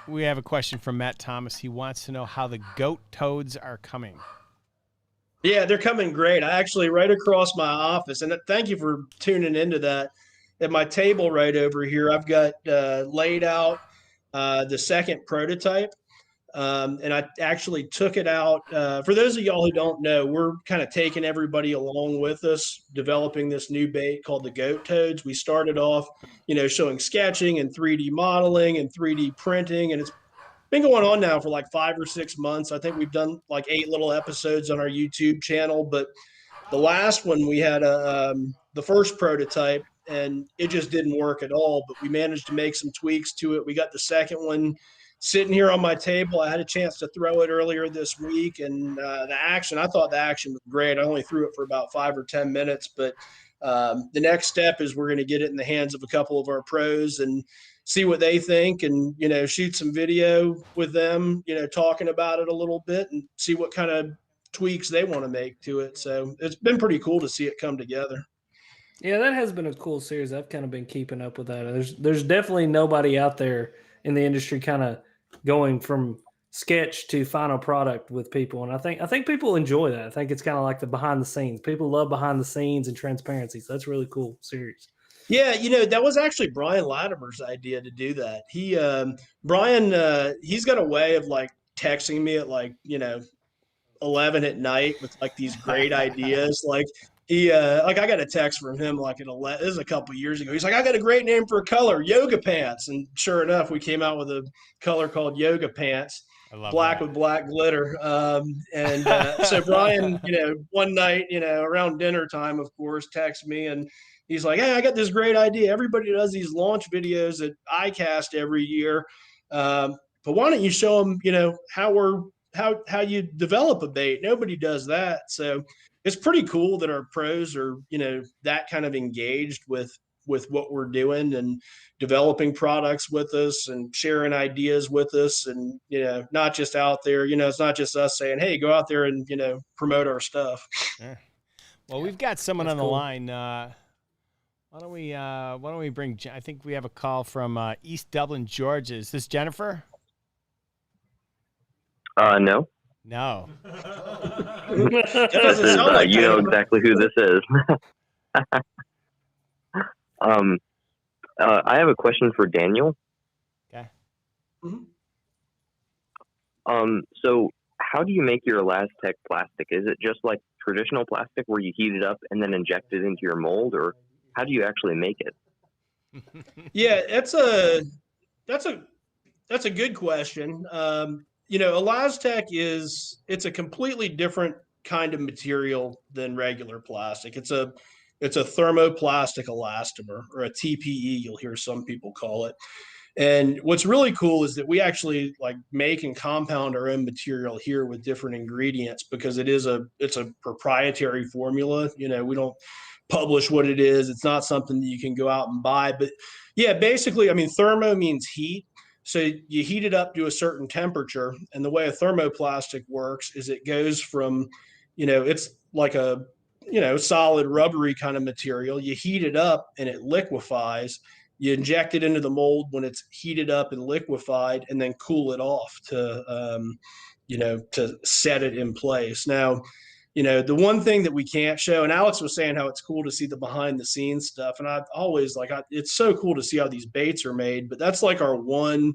We have a question from Matt Thomas. He wants to know how the goat toads are coming. Yeah, they're coming great. I actually, right across my office, and thank you for tuning into that. At my table right over here, I've got laid out the second prototype. And I actually took it out. For those of y'all who don't know, we're kind of taking everybody along with us, developing this new bait called the goat toads. We started off, showing sketching and 3D modeling and 3D printing, and it's been going on now for like 5 or 6 months. I think we've done like 8 little episodes on our YouTube channel, but the last one we had the first prototype, and it just didn't work at all, but we managed to make some tweaks to it. We got the second one sitting here on my table. I had a chance to throw it earlier this week, and I thought the action was great. I only threw it for about 5 or 10 minutes, but the next step is we're going to get it in the hands of a couple of our pros and see what they think, and shoot some video with them, talking about it a little bit and see what kind of tweaks they want to make to it. So it's been pretty cool to see it come together. Yeah, that has been a cool series. I've kind of been keeping up with that. There's definitely nobody out there in the industry kind of going from sketch to final product with people, and I think people enjoy that. I think it's kind of like the behind the scenes. People love behind the scenes and transparency. So that's a really cool series. Yeah, that was actually Brian Latimer's idea to do that. Brian, he's got a way of like texting me at like 11 at night with like these great ideas. Like I got a text from him like at 11. This is a couple of years ago. He's like, I got a great name for a color, yoga pants. And sure enough, we came out with a color called yoga pants. Black with black glitter. So Brian, one night, around dinner time, of course, texted me and he's like, hey, I got this great idea. Everybody does these launch videos at ICAST every year. But why don't you show them, how you develop a bait? Nobody does that. So it's pretty cool that our pros are, that kind of engaged with what we're doing and developing products with us and sharing ideas with us. And, not just out there, it's not just us saying, hey, go out there and, promote our stuff. Yeah. Well, we've got someone That's on the cool. line. Why don't we bring, I think we have a call from East Dublin, Georgia. Is this Jennifer? No. No. You know exactly who this is. I have a question for Daniel. Okay. So how do you make your Elaztech plastic? Is it just like traditional plastic where you heat it up and then inject it into your mold, or how do you actually make it? Yeah, that's a good question. Elaztech it's a completely different kind of material than regular plastic. It's a thermoplastic elastomer, or a TPE, you'll hear some people call it. And what's really cool is that we actually like make and compound our own material here with different ingredients, because it's a proprietary formula. We don't publish what it is. It's not something that you can go out and buy. But yeah, basically, thermo means heat. So you heat it up to a certain temperature. And the way a thermoplastic works is it goes from, it's like a, solid rubbery kind of material. You heat it up and it liquefies. You inject it into the mold when it's heated up and liquefied, and then cool it off to set it in place. Now, the one thing that we can't show, and Alex was saying how it's cool to see the behind the scenes stuff. And I've always it's so cool to see how these baits are made, but that's like our one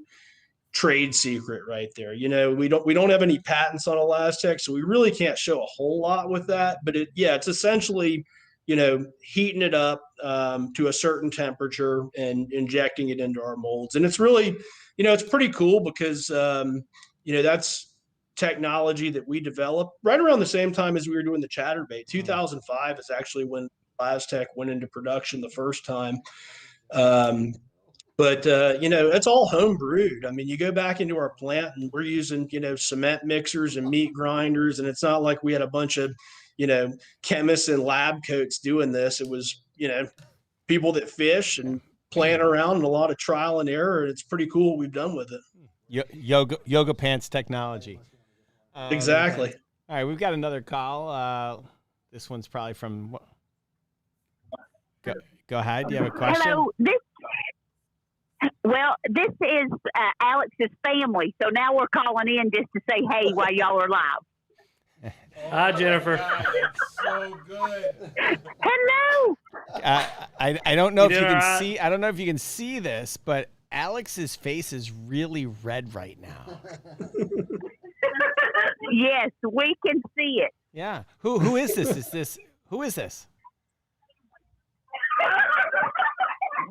trade secret right there. We don't have any patents on Elaztech, so we really can't show a whole lot with that, but it's essentially, heating it up to a certain temperature and injecting it into our molds. And it's really, it's pretty cool because, that's technology that we developed right around the same time as we were doing the CHATTERBAIT. 2005 is actually when Elaztech went into production the first time. But it's all home brewed. You go back into our plant and we're using, cement mixers and meat grinders. And it's not like we had a bunch of, chemists in lab coats doing this. It was, people that fish and playing around and a lot of trial and error. And it's pretty cool what we've done with it. Yoga pants technology. Exactly. All right, we've got another call. This one's probably from. Go ahead. Do you have a question? Hello. This is Alex's family. So now we're calling in just to say hey while y'all are live. Hi, Jennifer. So good. Hello. I don't know if you can see. I don't know if you can see this, but Alex's face is really red right now. Yes, we can see it. Yeah. Who is this? Who is this?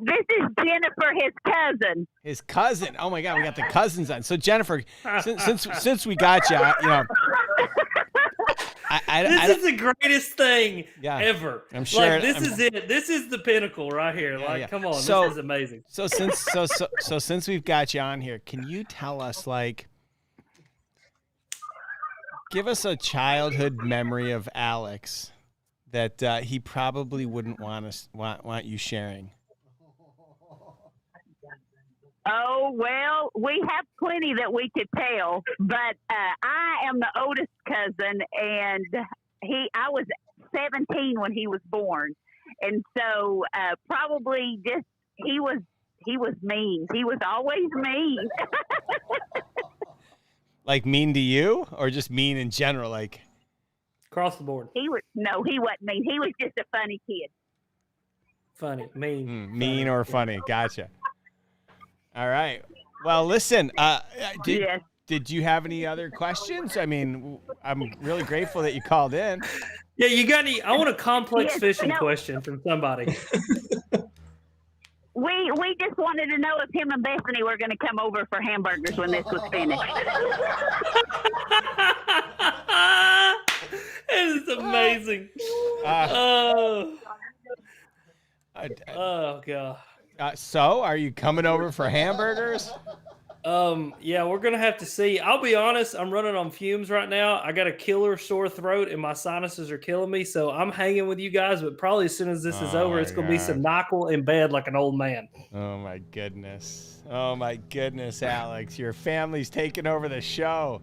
This is Jennifer, his cousin. His cousin. Oh my God, we got the cousins on. So Jennifer, since we got you, this is the greatest thing ever. I'm sure. Like, this is it. This is the pinnacle right here. Come on, this is amazing. So since we've got you on here, can you tell us, give us a childhood memory of Alex that he probably wouldn't want you sharing? Oh, well, we have plenty that we could tell, but I am the oldest cousin, and I was 17 when he was born. And so probably just he was mean. He was always mean. Like mean to you, or just mean in general, like across the board? He wasn't mean. He was just a funny kid. Funny, mean. Mean or funny. Gotcha. All right. Well, listen, did you have any other questions? I mean, I'm really grateful that you called in. Yeah, you got any? I want a complex fishing question from somebody. We just wanted to know if him and Bethany were going to come over for hamburgers when this was finished. It is amazing. Oh God. So, are you coming over for hamburgers? Yeah, we're gonna have to see. I'll be honest, I'm running on fumes right now. I got a killer sore throat and my sinuses are killing me, so I'm hanging with you guys, but probably as soon as this is over, it's gonna be some NyQuil in bed like an old man. Oh my goodness, Alex, your family's taking over the show.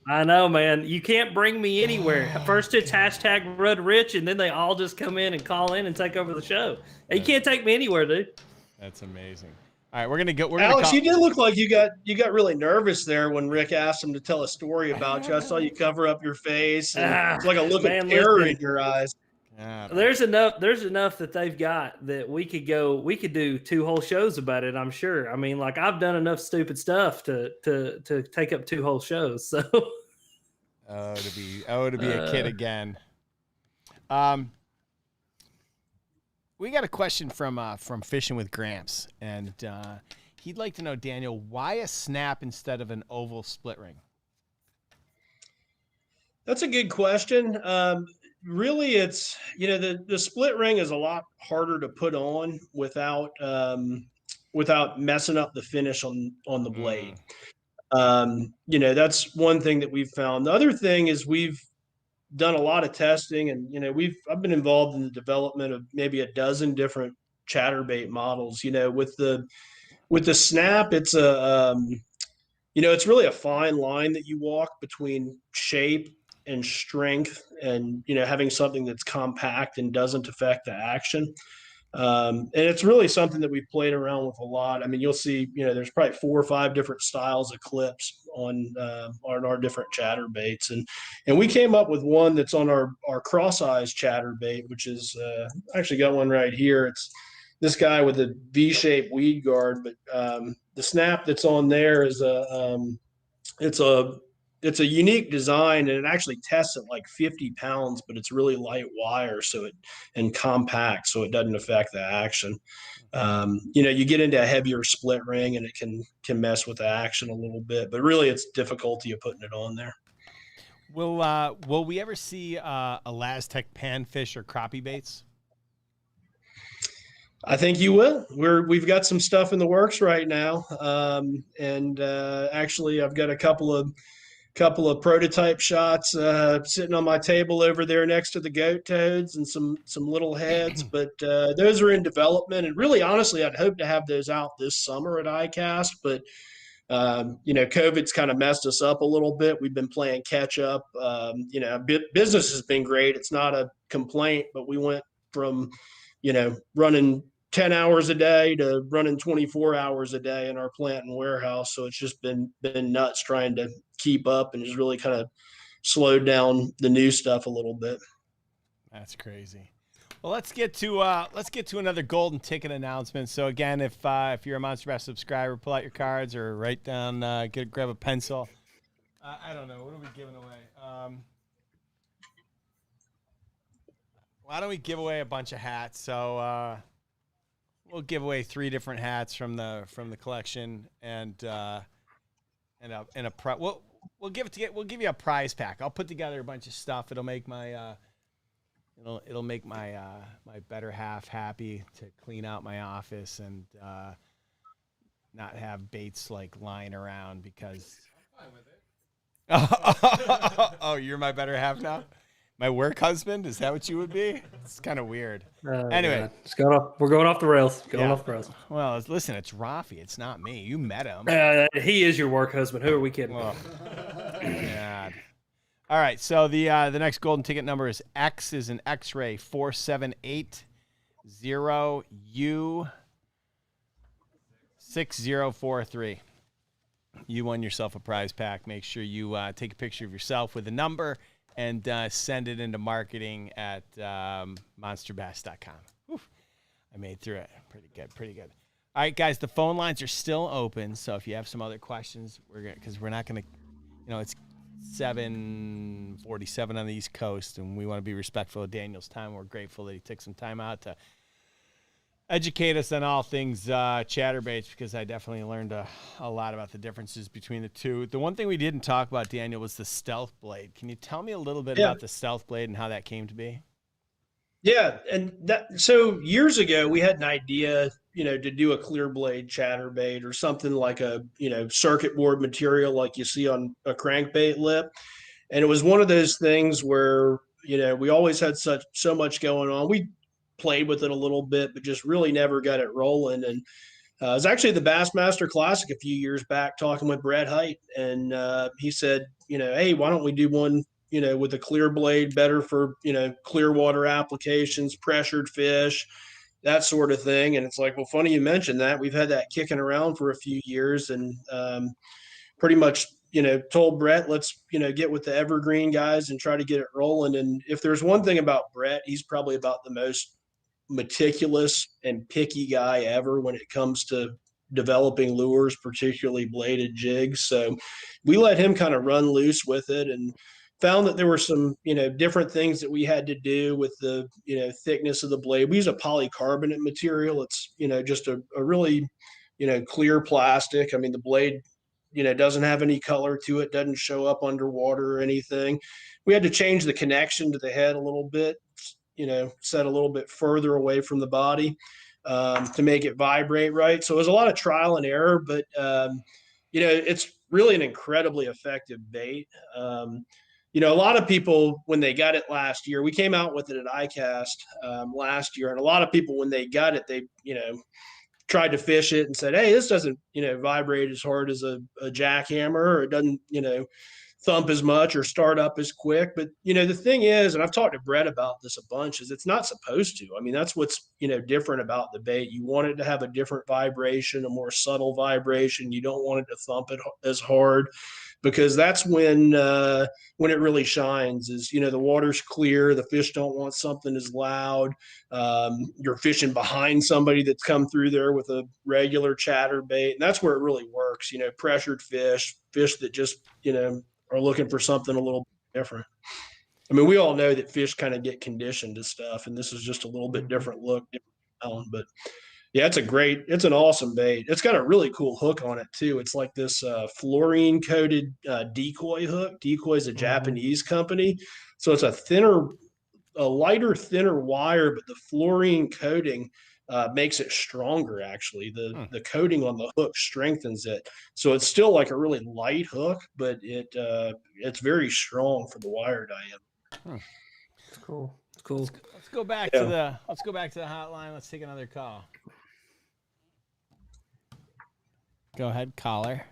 I know, man. You can't bring me anywhere. First it's #RudRich, and then they all just come in and call in and take over the show. You can't take me anywhere, dude. That's amazing. All right, we're gonna go. Alex, you did look like you got really nervous there when Rick asked him to tell a story about you. I saw you cover up your face. And it's like a look of terror in your eyes. There's enough that they've got that we could do 2 whole shows about it, I'm sure. I mean, like, I've done enough stupid stuff to take up 2 whole shows. So to be a kid again. We got a question from Fishing with Gramps, and he'd like to know, Daniel, why a snap instead of an oval split ring? That's a good question. Really, it's the split ring is a lot harder to put on without messing up the finish on the blade. That's one thing that we've found. The other thing is we've done a lot of testing, and I've been involved in the development of maybe a dozen different chatterbait models. With the snap, it's it's really a fine line that you walk between shape and strength, and having something that's compact and doesn't affect the action. And it's really something that we've played around with a lot. I mean, you'll see, there's probably 4 or 5 different styles of clips on our different chatterbaits. And we came up with one that's on our cross-eyes chatterbait, which is, actually got one right here. It's this guy with a V-shaped weed guard, but the snap that's on there is it's a unique design, and it actually tests at like 50 pounds, but it's really light wire, and compact, so it doesn't affect the action. You get into a heavier split ring, and it can mess with the action a little bit, but really it's difficulty of putting it on there. Will we ever see Elaztech panfish or crappie baits? I think you will. We've got some stuff in the works right now, and actually I've got a couple of couple of prototype shots sitting on my table over there next to the goat toads and some little heads, but those are in development. And really, honestly, I'd hope to have those out this summer at ICAST, but COVID's kind of messed us up a little bit. We've been playing catch up. Business has been great. It's not a complaint, but we went from, running 10 hours a day to running 24 hours a day in our plant and warehouse. So it's just been nuts trying to keep up, and just really kind of slowed down the new stuff a little bit. That's crazy. Well, let's get to another golden ticket announcement. So again, if you're a Monster Bass subscriber, pull out your cards or write down, grab a pencil. I don't know, what are we giving away? Why don't we give away a bunch of hats? So we'll give away 3 different hats from the collection, and we'll give you a prize pack. I'll put together a bunch of stuff. It'll make my It'll make my my better half happy to clean out my office and not have baits like lying around because. I'm fine with it. Oh, you're my better half now. My work husband? Is that what you would be? It's kind of weird. Anyway, we're going off the rails. Off the rails. Well, listen, it's Rafi. It's not me. You met him. He is your work husband. Who are we kidding? Oh, God. All right, so the next golden ticket number is X is an X-ray 4780U6043. You won yourself a prize pack. Make sure you take a picture of yourself with a number and send it into marketing at monsterbass.com. Whew, I made through it. Pretty good. All right, guys, the phone lines are still open. So if you have some other questions, we're not gonna, it's 7:47 on the East Coast, and we want to be respectful of Daniel's time. We're grateful that he took some time out to educate us on all things chatterbaits, because I definitely learned a lot about the differences between the two. The one thing we didn't talk about, Daniel, was the stealth blade. Can you tell me a little bit about the stealth blade and how that came to be? Yeah, and so years ago we had an idea, to do a clear blade chatterbait or something like a, circuit board material like you see on a crankbait lip. And it was one of those things where, we always had so much going on. We played with it a little bit, but just really never got it rolling. And it was actually the Bassmaster Classic a few years back talking with Brett Height. And he said, hey, why don't we do one, with a clear blade, better for, clear water applications, pressured fish, that sort of thing. And it's like, well, funny you mentioned that. We've had that kicking around for a few years, and pretty much, told Brett, let's, get with the Evergreen guys and try to get it rolling. And if there's one thing about Brett, he's probably about the most meticulous and picky guy ever when it comes to developing lures, particularly bladed jigs. So we let him kind of run loose with it, and found that there were some, different things that we had to do with the, thickness of the blade. We use a polycarbonate material. It's, just a really, clear plastic. I mean, the blade, doesn't have any color to it, doesn't show up underwater or anything. We had to change the connection to the head a little bit, set a little bit further away from the body to make it vibrate right. So it was a lot of trial and error, but, it's really an incredibly effective bait. A lot of people, when they got it last year, we came out with it at ICAST last year, and a lot of people, when they got it, they, tried to fish it and said, hey, this doesn't, vibrate as hard as a jackhammer, or it doesn't, thump as much or start up as quick. But, the thing is, and I've talked to Brett about this a bunch, is it's not supposed to. I mean, that's what's, different about the bait. You want it to have a different vibration, a more subtle vibration. You don't want it to thump it as hard, because that's when it really shines. Is, the water's clear, the fish don't want something as loud. You're fishing behind somebody that's come through there with a regular chatterbait, and that's where it really works. Pressured fish that just, are looking for something a little different. I mean, we all know that fish kind of get conditioned to stuff, and this is just a little bit different look, but yeah, it's an awesome bait. It's got a really cool hook on it too. It's like this fluorine coated decoy hook. Decoy is a Japanese company. So it's a lighter, thinner wire, but the fluorine coating makes it stronger. Actually, the coating on the hook strengthens it, so it's still like a really light hook, but it's very strong for the wire diameter. It's cool. It's cool. Let's go back to the hotline. Let's take another call. Go ahead, caller.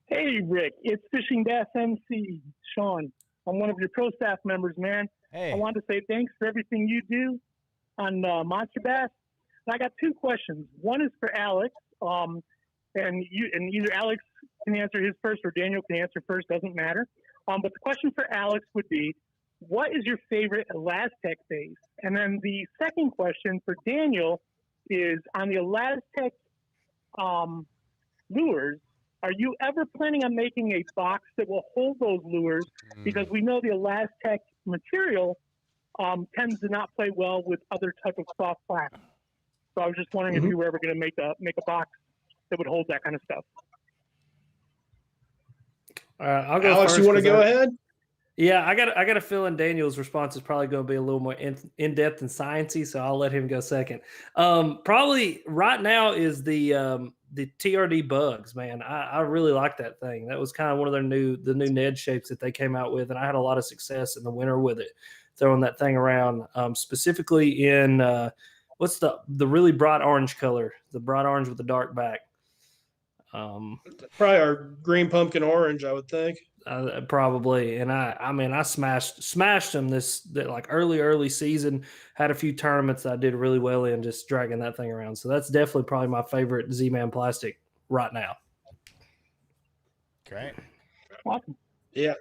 Hey, Rick, it's Fishing Bass MC, Sean. I'm one of your pro staff members, man. Hey. I wanted to say thanks for everything you do on Monster Bass. And I got two questions. One is for Alex, and either Alex can answer his first or Daniel can answer first, doesn't matter. But the question for Alex would be, what is your favorite Elaztech base? And then the second question for Daniel is on the Elaztech lures. Are you ever planning on making a box that will hold those lures? Because we know the Elaztech material tends to not play well with other type of soft plastic. So I was just wondering if you were ever going to make a box that would hold that kind of stuff. I'll go Alex, first, you want to go ahead? Yeah, I got a feeling Daniel's response is probably going to be a little more in depth and sciencey, so I'll let him go second. Probably right now is the TRD bugs, man. I really like that thing. That was kind of one of the new Ned shapes that they came out with, and I had a lot of success in the winter with it, throwing that thing around. Specifically in what's the really bright orange color, the bright orange with the dark back. Probably our green pumpkin orange, I would think. Probably, and I smashed them this like early season. Had a few tournaments that I did really well in, just dragging that thing around. So that's definitely probably my favorite Z-Man plastic right now. Great, awesome. Yeah,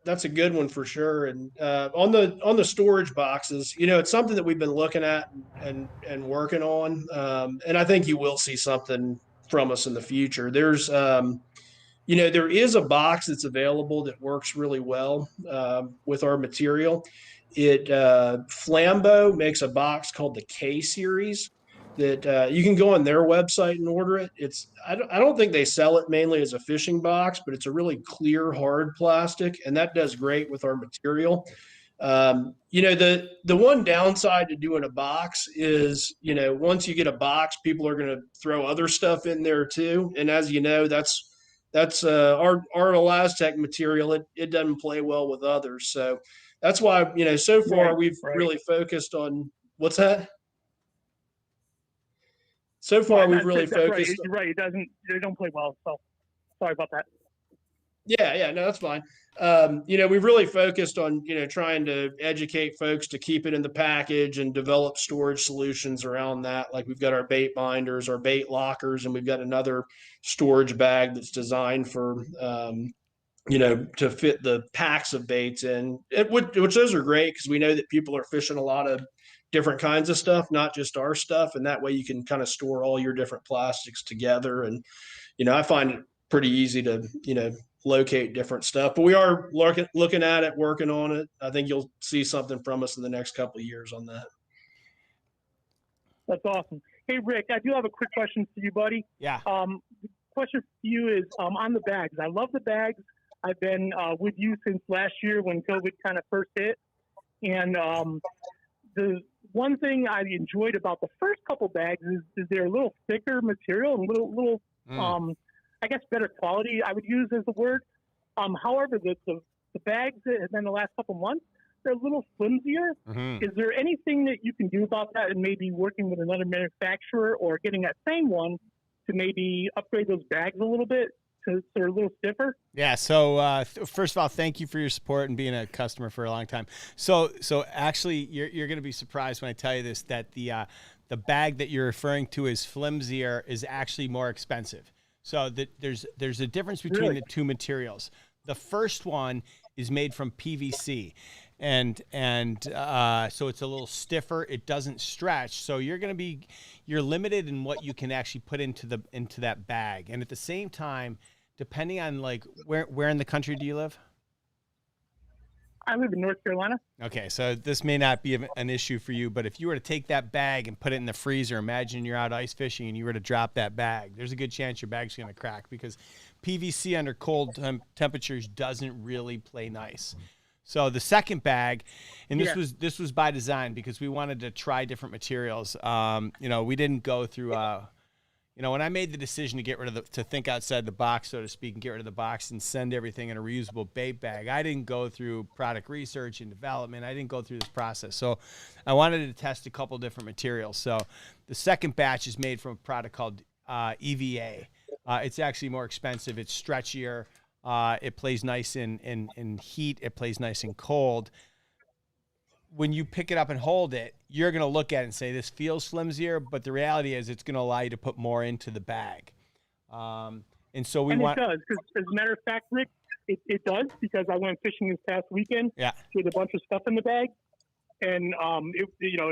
that's a good one for sure. And on the storage boxes, it's something that we've been looking at and working on. And I think you will see something from us in the future. There's there is a box that's available that works really well with our material. Flambeau makes a box called the K series that you can go on their website and order it. I don't think they sell it mainly as a fishing box, but it's a really clear, hard plastic, and that does great with our material. The one downside to doing a box is, once you get a box, people are going to throw other stuff in there too. And as you know, that's our Elaztech material. It doesn't play well with others. So that's why, so far we've really focused on what's that? So far we've really focused. Right. They don't play well. So sorry about that. Yeah, no, that's fine. We've really focused on, trying to educate folks to keep it in the package and develop storage solutions around that. Like we've got our bait binders, our bait lockers, and we've got another storage bag that's designed for, to fit the packs of baits in, which those are great because we know that people are fishing a lot of different kinds of stuff, not just our stuff. And that way you can kind of store all your different plastics together. And, I find it pretty easy to, locate different stuff, but we are looking at it, working on it. I think you'll see something from us in the next couple of years on that. That's awesome. Hey, Rick, I do have a quick question for you, buddy. Yeah. The question for you is on the bags. I love the bags. I've been with you since last year when COVID kind of first hit. And the one thing I enjoyed about the first couple bags is they're a little thicker material and little I guess better quality, I would use as the word. However, the bags that have been the last couple months, they're a little flimsier. Is there anything that you can do about that, and maybe working with another manufacturer or getting that same one to maybe upgrade those bags a little bit so they're a little stiffer? Yeah. So first of all, thank you for your support and being a customer for a long time. So actually, you're going to be surprised when I tell you this, that the bag that you're referring to as flimsier is actually more expensive. So there's a difference between the two materials. The first one is made from PVC, and so it's a little stiffer. It doesn't stretch, so you're limited in what you can actually put into that bag. And at the same time, depending on like where in the country do you live? I live in North Carolina. Okay, so this may not be an issue for you, but if you were to take that bag and put it in the freezer, imagine you're out ice fishing and you were to drop that bag, there's a good chance your bag's going to crack because PVC under cold temperatures doesn't really play nice. So the second bag, and Yeah. this was by design because we wanted to try different materials. You know, we didn't go through. You know, when I made the decision to get rid of to think outside the box, so to speak, and get rid of the box and send everything in a reusable bait bag, I didn't go through product research and development. I didn't go through this process. So I wanted to test a couple different materials. So the second batch is made from a product called EVA. It's actually more expensive. It's stretchier. It plays nice in heat. It plays nice in cold. When you pick it up and hold it, you're going to look at it and say, this feels flimsier, but the reality is it's going to allow you to put more into the bag. And so we want... it does, because as a matter of fact, Rick, it does, because I went fishing this past weekend with a bunch of stuff in the bag, and it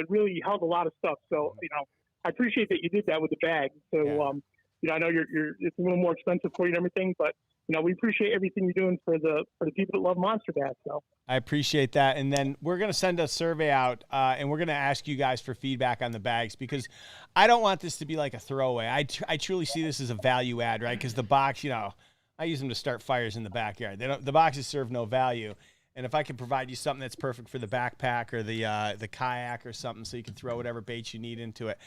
really held a lot of stuff. So, I appreciate that you did that with the bag. So, I know it's a little more expensive for you and everything, but we appreciate everything you're doing for the people that love monster bass. So I appreciate that. And then we're going to send a survey out, and we're going to ask you guys for feedback on the bags, because I don't want this to be like a throwaway. I truly see this as a value add, right? Because the box, I use them to start fires in the backyard. The boxes serve no value. And if I can provide you something that's perfect for the backpack or the kayak or something, so you can throw whatever bait you need into it,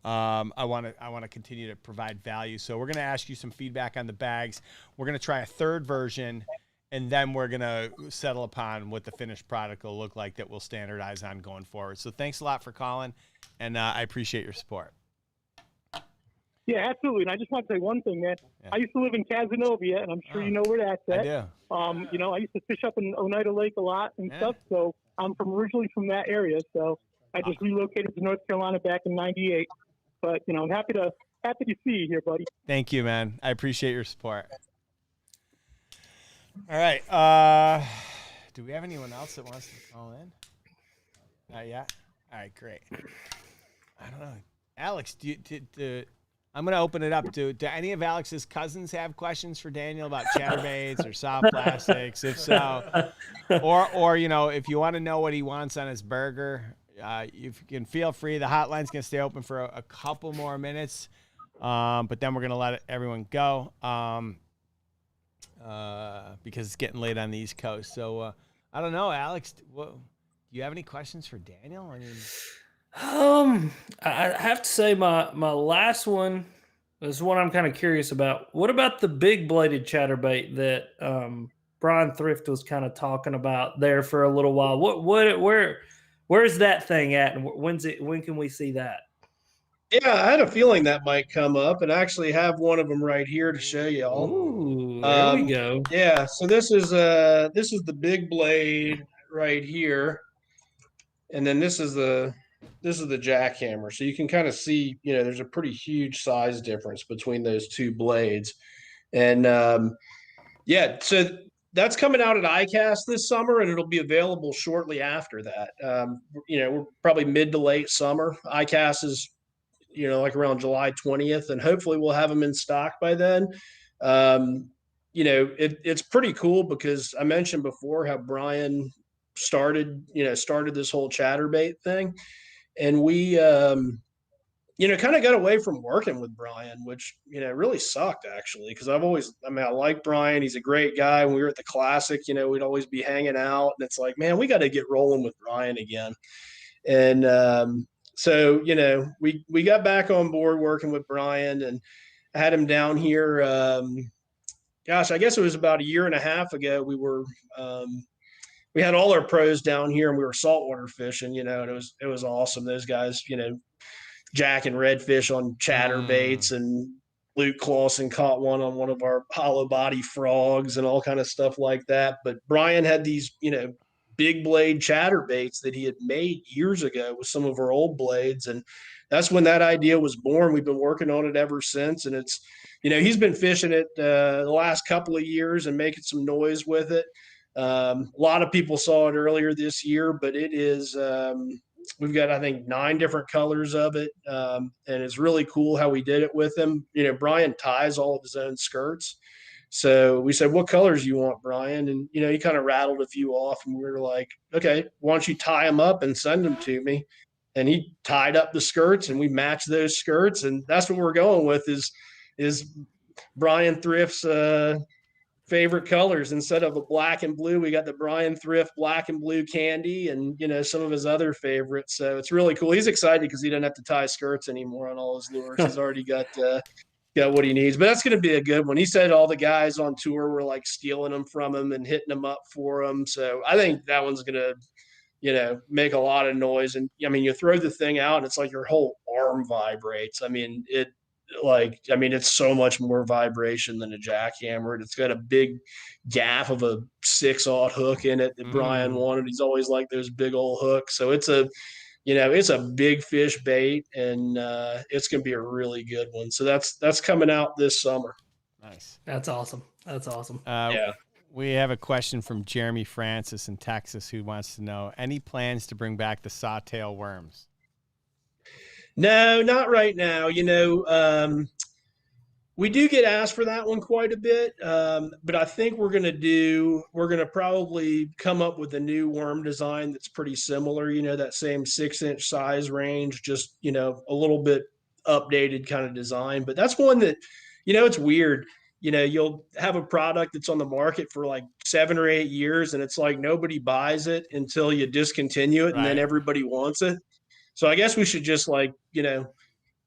I want to continue to provide value. So we're going to ask you some feedback on the bags. We're going to try a third version, and then we're going to settle upon what the finished product will look like that we'll standardize on going forward. So thanks a lot for calling, and I appreciate your support. yeah, absolutely. And I just want to say one thing, man. Yeah. I used to live in Casanova, and I'm sure you know where that's at. I do. I used to fish up in Oneida Lake a lot and stuff. So I'm originally from that area. So I just relocated to North Carolina back in '98. But I'm happy to see you here, buddy. Thank you, man. I appreciate your support. All right. Do we have anyone else that wants to call in? Not yet. All right, great. I don't know, Alex. I'm going to open it up. Do any of Alex's cousins have questions for Daniel about chatterbaits or soft plastics? If so, or if you want to know what he wants on his burger, you can feel free. The hotline's going to stay open for a couple more minutes, but then we're going to let everyone go because it's getting late on the East Coast. So I don't know, Alex. Do you have any questions for Daniel? I have to say my last one is one I'm kind of curious about. What about the big bladed chatterbait that Brian Thrift was kind of talking about there for a little while? Where's that thing at, and when can we see that? Yeah, I had a feeling that might come up, and I actually have one of them right here to show y'all. Ooh, there we go. Yeah, so this is the big blade right here, and then this is the jackhammer. So you can kind of see, there's a pretty huge size difference between those two blades, and so that's coming out at ICAST this summer, and it'll be available shortly after that. We're probably mid to late summer. ICAST is, like around July 20th, and hopefully we'll have them in stock by then. It's pretty cool because I mentioned before how Brian started this whole chatterbait thing, and we kind of got away from working with Brian, which really sucked actually, because I like Brian. He's a great guy. When we were at the Classic, we'd always be hanging out, and it's like, man, we got to get rolling with Brian again. And so we got back on board working with Brian, and I had him down here. I guess it was about a year and a half ago. We had all our pros down here, and we were saltwater fishing, and it was awesome. Those guys, Jack and redfish on chatterbaits, and Luke Clausen caught one on one of our hollow body frogs and all kind of stuff like that. But Brian had these, big blade chatterbaits that he had made years ago with some of our old blades. And that's when that idea was born. We've been working on it ever since. And it's, he's been fishing it the last couple of years and making some noise with it. A lot of people saw it earlier this year, but it is, we've got, I think, 9 different colors of it. And it's really cool how we did it with him. Brian ties all of his own skirts. So we said, what colors you want, Brian? And, he kind of rattled a few off, and we were like, okay, why don't you tie them up and send them to me? And he tied up the skirts, and we matched those skirts. And that's what we're going with is Brian Thrift's favorite colors. Instead of a black and blue, we got the Brian Thrift black and blue candy, and some of his other favorites. So it's really cool. He's excited because he doesn't have to tie skirts anymore on all his lures. He's already got what he needs. But that's going to be a good one. He said all the guys on tour were like stealing them from him and hitting them up for him. So I think that one's going to make a lot of noise. And I mean, you throw the thing out and it's like your whole arm vibrates. I mean, it's so much more vibration than a jackhammer. It's got a big gaff of a 6/0 hook in it that Brian wanted. He's always like those big old hooks. So it's a big fish bait, and it's going to be a really good one. So that's coming out this summer. Nice. That's awesome. That's awesome. Yeah. We have a question from Jeremy Francis in Texas who wants to know, any plans to bring back the sawtail worms? No, not right now. We do get asked for that one quite a bit, but I think we're going to probably come up with a new worm design that's pretty similar, that same 6-inch size range, just, a little bit updated kind of design. But that's one that, it's weird. You'll have a product that's on the market for like 7 or 8 years, and it's like nobody buys it until you discontinue it, and then everybody wants it. So I guess we should just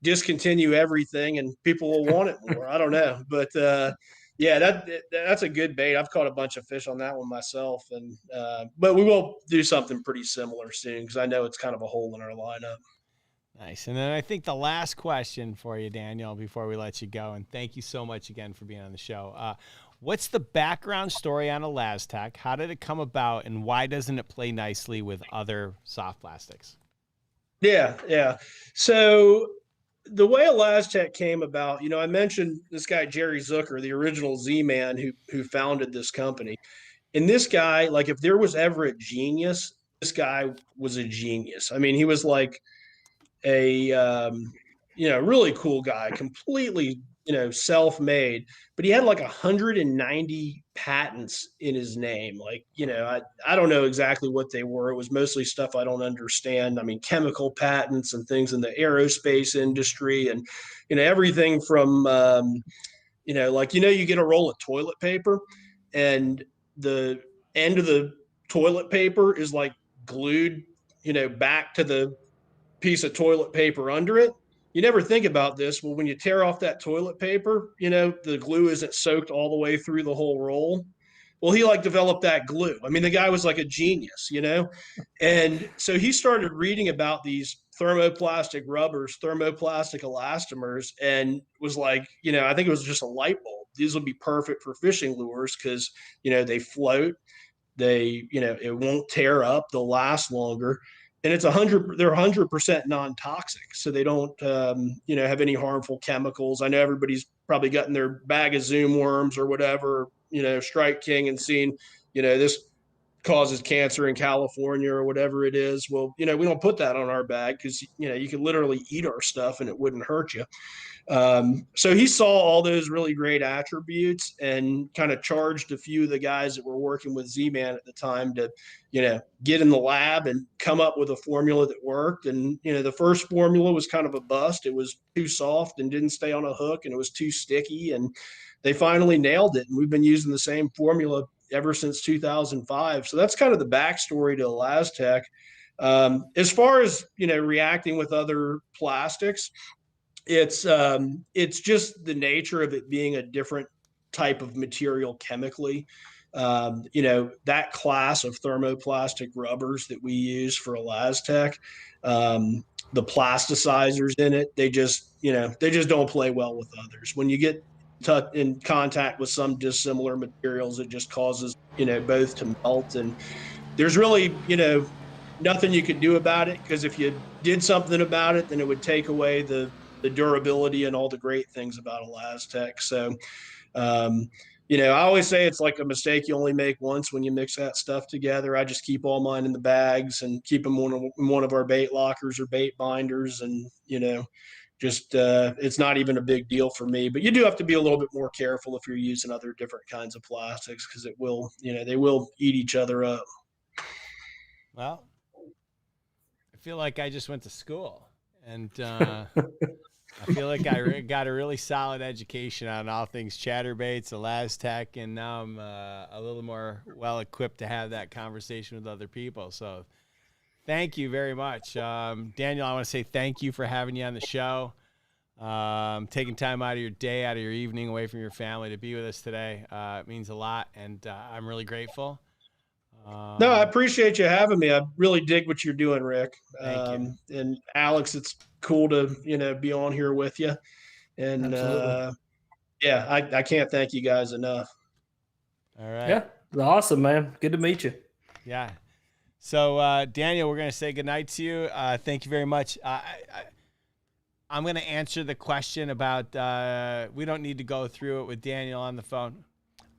discontinue everything and people will want it more. I don't know. But that's a good bait. I've caught a bunch of fish on that one myself. And but we will do something pretty similar soon because I know it's kind of a hole in our lineup. Nice. And then I think the last question for you, Daniel, before we let you go, and thank you so much again for being on the show. What's the background story on Elaztech? How did it come about, and why doesn't it play nicely with other soft plastics? Yeah. So the way Elaztech came about, I mentioned this guy, Jerry Zucker, the original Z-Man who founded this company. And this guy, like if there was ever a genius, this guy was a genius. I mean, he was like a really cool guy, completely self-made, but he had like 190 patents in his name. Like I don't know exactly what they were. It was mostly stuff I don't understand. I mean, chemical patents and things in the aerospace industry, and everything from you get a roll of toilet paper and the end of the toilet paper is like glued back to the piece of toilet paper under it. You never think about this. Well, when you tear off that toilet paper, the glue isn't soaked all the way through the whole roll. Well, he developed that glue. I mean, the guy was like a genius, And so he started reading about these thermoplastic rubbers, thermoplastic elastomers, and was like, I think it was just a light bulb. These would be perfect for fishing lures because, they float, it won't tear up, they'll last longer. And they're 100% non-toxic. So they don't, have any harmful chemicals. I know everybody's probably gotten their bag of Zoom worms or whatever, Strike King, and seen, this causes cancer in California or whatever it is. Well, we don't put that on our bag because, you can literally eat our stuff and it wouldn't hurt you. So he saw all those really great attributes and kind of charged a few of the guys that were working with Z-Man at the time to, get in the lab and come up with a formula that worked. And, the first formula was kind of a bust. It was too soft and didn't stay on a hook, and it was too sticky. And they finally nailed it. And we've been using the same formula ever since 2005. So that's kind of the backstory to Elaztech. As far as, reacting with other plastics, it's just the nature of it being a different type of material chemically. That class of thermoplastic rubbers that we use for Elaztech, the plasticizers in it, they just don't play well with others. When you get in contact with some dissimilar materials, it just causes, both to melt. And there's really, nothing you could do about it, because if you did something about it, then it would take away the durability and all the great things about Elaztech. So, I always say it's like a mistake you only make once when you mix that stuff together. I just keep all mine in the bags and keep them in one of our bait lockers or bait binders. And, it's not even a big deal for me. But you do have to be a little bit more careful if you're using other different kinds of plastics, because it will, they will eat each other up. Well, I feel like I just went to school. And I feel like I got a really solid education on all things chatterbaits, Elaztech, and now I'm a little more well equipped to have that conversation with other people. So thank you very much. Daniel, I want to say thank you for having you on the show. Taking time out of your day, out of your evening, away from your family to be with us today. It means a lot, and I'm really grateful. No, I appreciate you having me. I really dig what you're doing, Rick. Thank you. And Alex, it's cool to be on here with you. And yeah, I can't thank you guys enough. All right. Yeah, it's awesome, man. Good to meet you. Yeah. So Daniel, we're gonna say goodnight to you. Thank you very much. I'm gonna answer the question about. We don't need to go through it with Daniel on the phone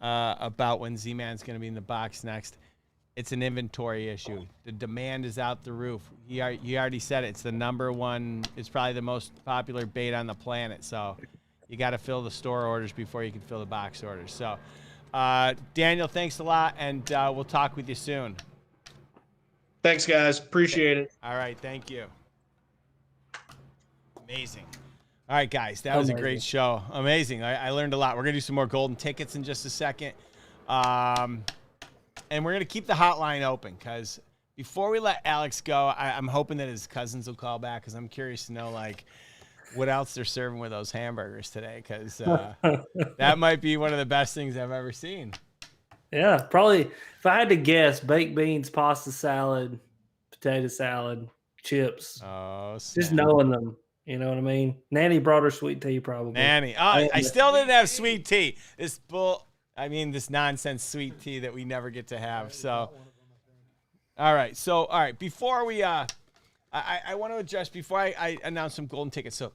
about when Z-Man's gonna be in the box next. It's an inventory issue. The demand is out the roof. You already said it. It's the number one. It's probably the most popular bait on the planet. So you got to fill the store orders before you can fill the box orders. So Daniel, thanks a lot, and we'll talk with you soon. Thanks, guys. Appreciate it. All right. Thank you. Amazing. All right, guys. That was a great show. Amazing. I learned a lot. We're going to do some more golden tickets in just a second. And we're going to keep the hotline open because before we let Alex go, I'm hoping that his cousins will call back because I'm curious to know, like, what else they're serving with those hamburgers today because that might be one of the best things I've ever seen. Yeah, probably. If I had to guess, baked beans, pasta salad, potato salad, chips. Oh, just knowing them. You know what I mean? Nanny brought her sweet tea probably. Nanny. Oh, I still didn't have sweet tea. This nonsense sweet tea that we never get to have. So, all right. Before we, I want to address, before I announce some golden tickets. So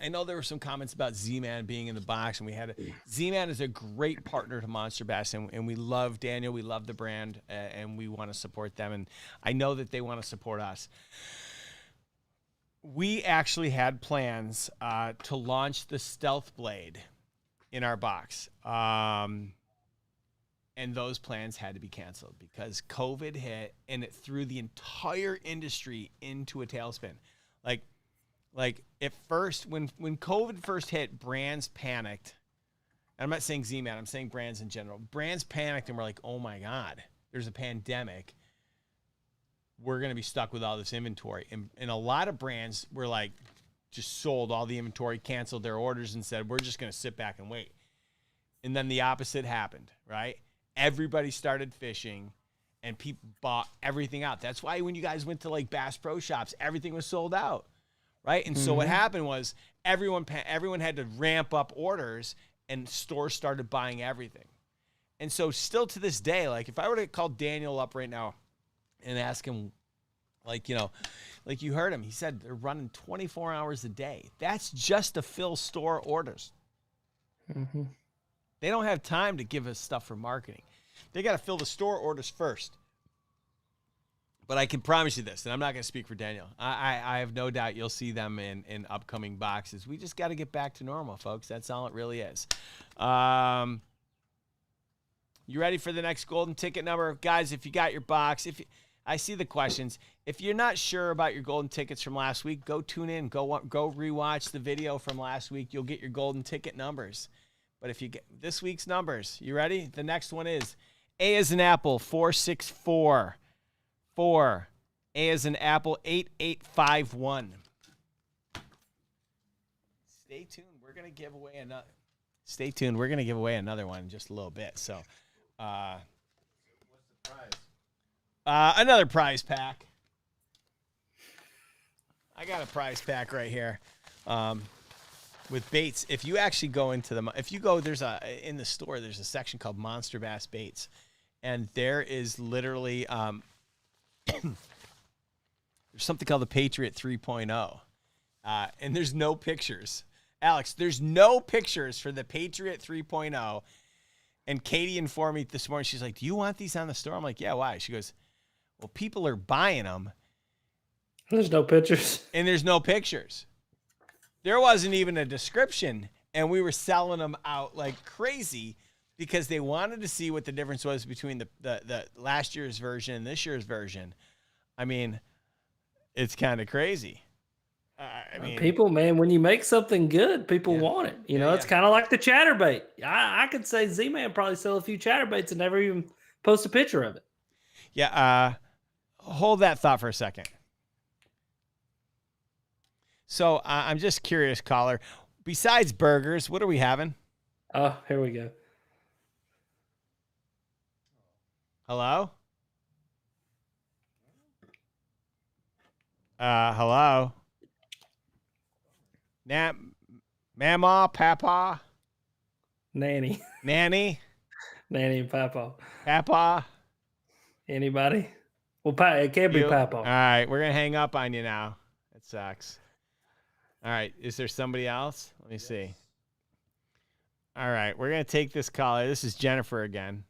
I know there were some comments about Z-Man being in the box, and Z-Man is a great partner to Monster Bass, and we love Daniel. We love the brand, and we want to support them. And I know that they want to support us. We actually had plans to launch the Stealth Blade in our box. And those plans had to be canceled because COVID hit and it threw the entire industry into a tailspin. Like at first, when COVID first hit, brands panicked. And I'm not saying Z-Man, I'm saying brands in general. Brands panicked and were like, oh my God, there's a pandemic. We're going to be stuck with all this inventory. And a lot of brands were like, just sold all the inventory, canceled their orders and said, we're just going to sit back and wait. And then the opposite happened, right? Everybody started fishing and people bought everything out. That's why when you guys went to like Bass Pro Shops, everything was sold out, right? And so what happened was everyone had to ramp up orders and stores started buying everything. And so still to this day, like if I were to call Daniel up right now and ask him, like you heard him, he said they're running 24 hours a day. That's just to fill store orders. Mm-hmm. They don't have time to give us stuff for marketing. They got to fill the store orders first. But I can promise you this, and I'm not going to speak for Daniel. I have no doubt you'll see them in upcoming boxes. We just got to get back to normal, folks. That's all it really is. You ready for the next golden ticket number? Guys, if you got your box, I see the questions. If you're not sure about your golden tickets from last week, go tune in. Go rewatch the video from last week. You'll get your golden ticket numbers. But if you get this week's numbers, you ready? The next one is A as an apple, 464. 4. A as an apple, 8851. Stay tuned. We're going to give away another. Stay tuned. We're going to give away another one in just a little bit. So, what's the prize? Another prize pack. I got a prize pack right here. With baits, if you actually go into in the store, there's a section called Monster Bass Baits, and there is literally there's something called the Patriot 3.0, and there's no pictures. Alex, there's no pictures for the Patriot 3.0, and Katie informed me this morning. She's like, "Do you want these on the store?" I'm like, "Yeah, why?" She goes, "Well, people are buying them." There's no pictures. And there's no pictures. There wasn't even a description, and we were selling them out like crazy because they wanted to see what the difference was between the last year's version and this year's version. I mean, it's kind of crazy. I mean, people, man, when you make something good, people Yeah. want it. You Yeah, know, it's yeah. kind of like the chatterbait. I could say Z-Man probably sell a few chatterbaits and never even post a picture of it. Yeah. Hold that thought for a second. So I'm just curious, caller. Besides burgers, what are we having? Oh, here we go. Hello? Hello? Mama, Papa, Nanny. Nanny, Nanny and Papa. Papa. Anybody? Well, it can't be You? Papa. All right, we're going to hang up on you now. It sucks. All right, is there somebody else? Let me see. All right, we're going to take this caller. This is Jennifer again.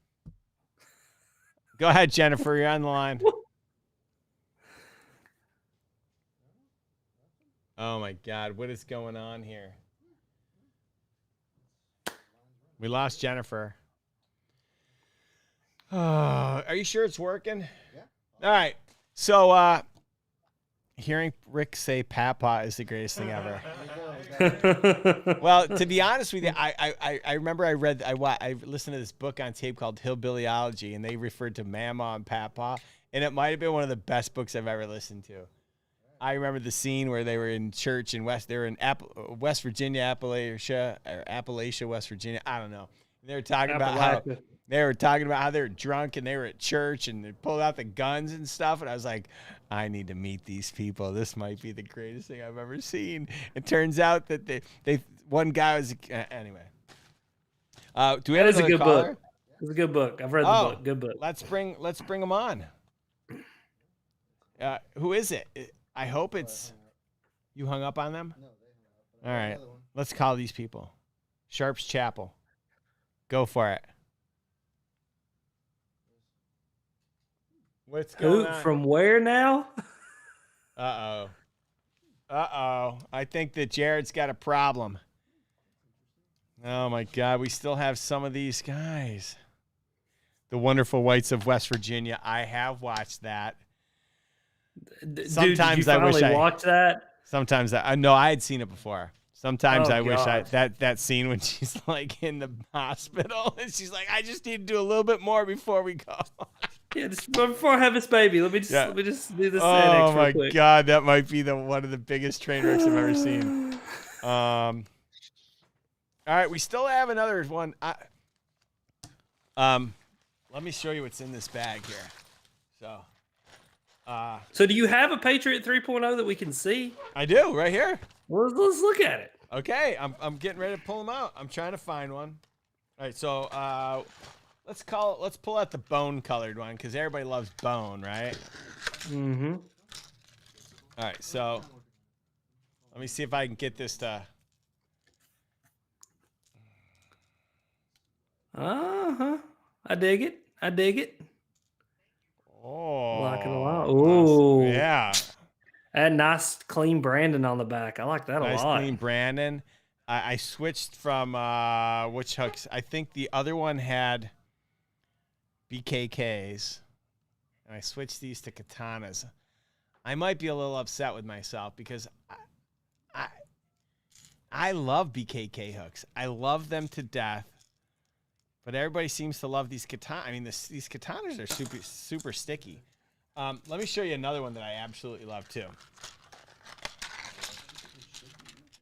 Go ahead, Jennifer. You're on the line. Oh, my God. What is going on here? We lost Jennifer. Oh, are you sure it's working? Yeah. All right. So, hearing Rick say Papa is the greatest thing ever. Well, to be honest with you, I remember I listened to this book on tape called Hillbillyology, and they referred to Mama and Papa, and it might have been one of the best books I've ever listened to. I remember the scene where they were in church in West Virginia, Appalachia, West Virginia. I don't know. They were talking about how they were drunk and they were at church and they pulled out the guns and stuff. And I was like, I need to meet these people. This might be the greatest thing I've ever seen. It turns out that one guy was anyway. Do we have a good caller? book? It's a good book. I've read the book. Good book. Let's bring them on. Who is it? I hope it's you hung up on them. All right, let's call these people. Sharp's Chapel. Go for it. What's going on? From where now? Uh-oh. I think that Jared's got a problem. Oh, my God. We still have some of these guys. The Wonderful Whites of West Virginia. I have watched that. Sometimes Dude, I wish I watched that. Sometimes I know I had seen it before. Sometimes I wish God. that scene when she's like in the hospital and she's like, I just need to do a little bit more before we go. Yeah, just before I have this baby, let me just do this. Oh my God, that might be one of the biggest train wrecks I've ever seen. All right, we still have another one. Let me show you what's in this bag here. So do you have a Patriot 3.0 that we can see? I do, right here. Well, let's look at it. Okay, I'm getting ready to pull them out. I'm trying to find one. All right, so let's pull out the bone colored one because everybody loves bone, right? Mm-hmm. All right, so let me see if I can get this to. I dig it. Oh, Like it a lot. Ooh, yeah. And nice clean branding on the back. I like that a lot. Nice clean branding. I switched from which hooks? I think the other one had BKKs, and I switched these to katanas. I might be a little upset with myself because I love BKK hooks. I love them to death, but everybody seems to love these katanas. I mean, these katanas are super sticky. Let me show you another one that I absolutely love too.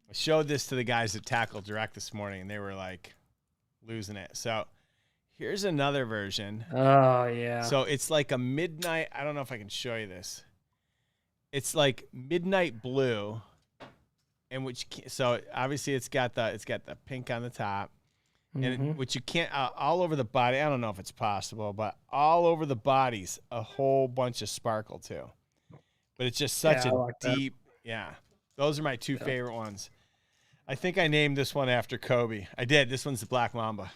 I showed this to the guys at Tackle Direct this morning, and they were like losing it. So here's another version. Oh, yeah. So it's like a midnight. I don't know if I can show you this. It's like midnight blue, and so obviously it's got the pink on the top, and which you can't all over the body. I don't know if it's possible, but all over the body's a whole bunch of sparkle too. But it's just such a deep. Yeah, those are my two favorite ones. I think I named this one after Kobe. I did. This one's the Black Mamba.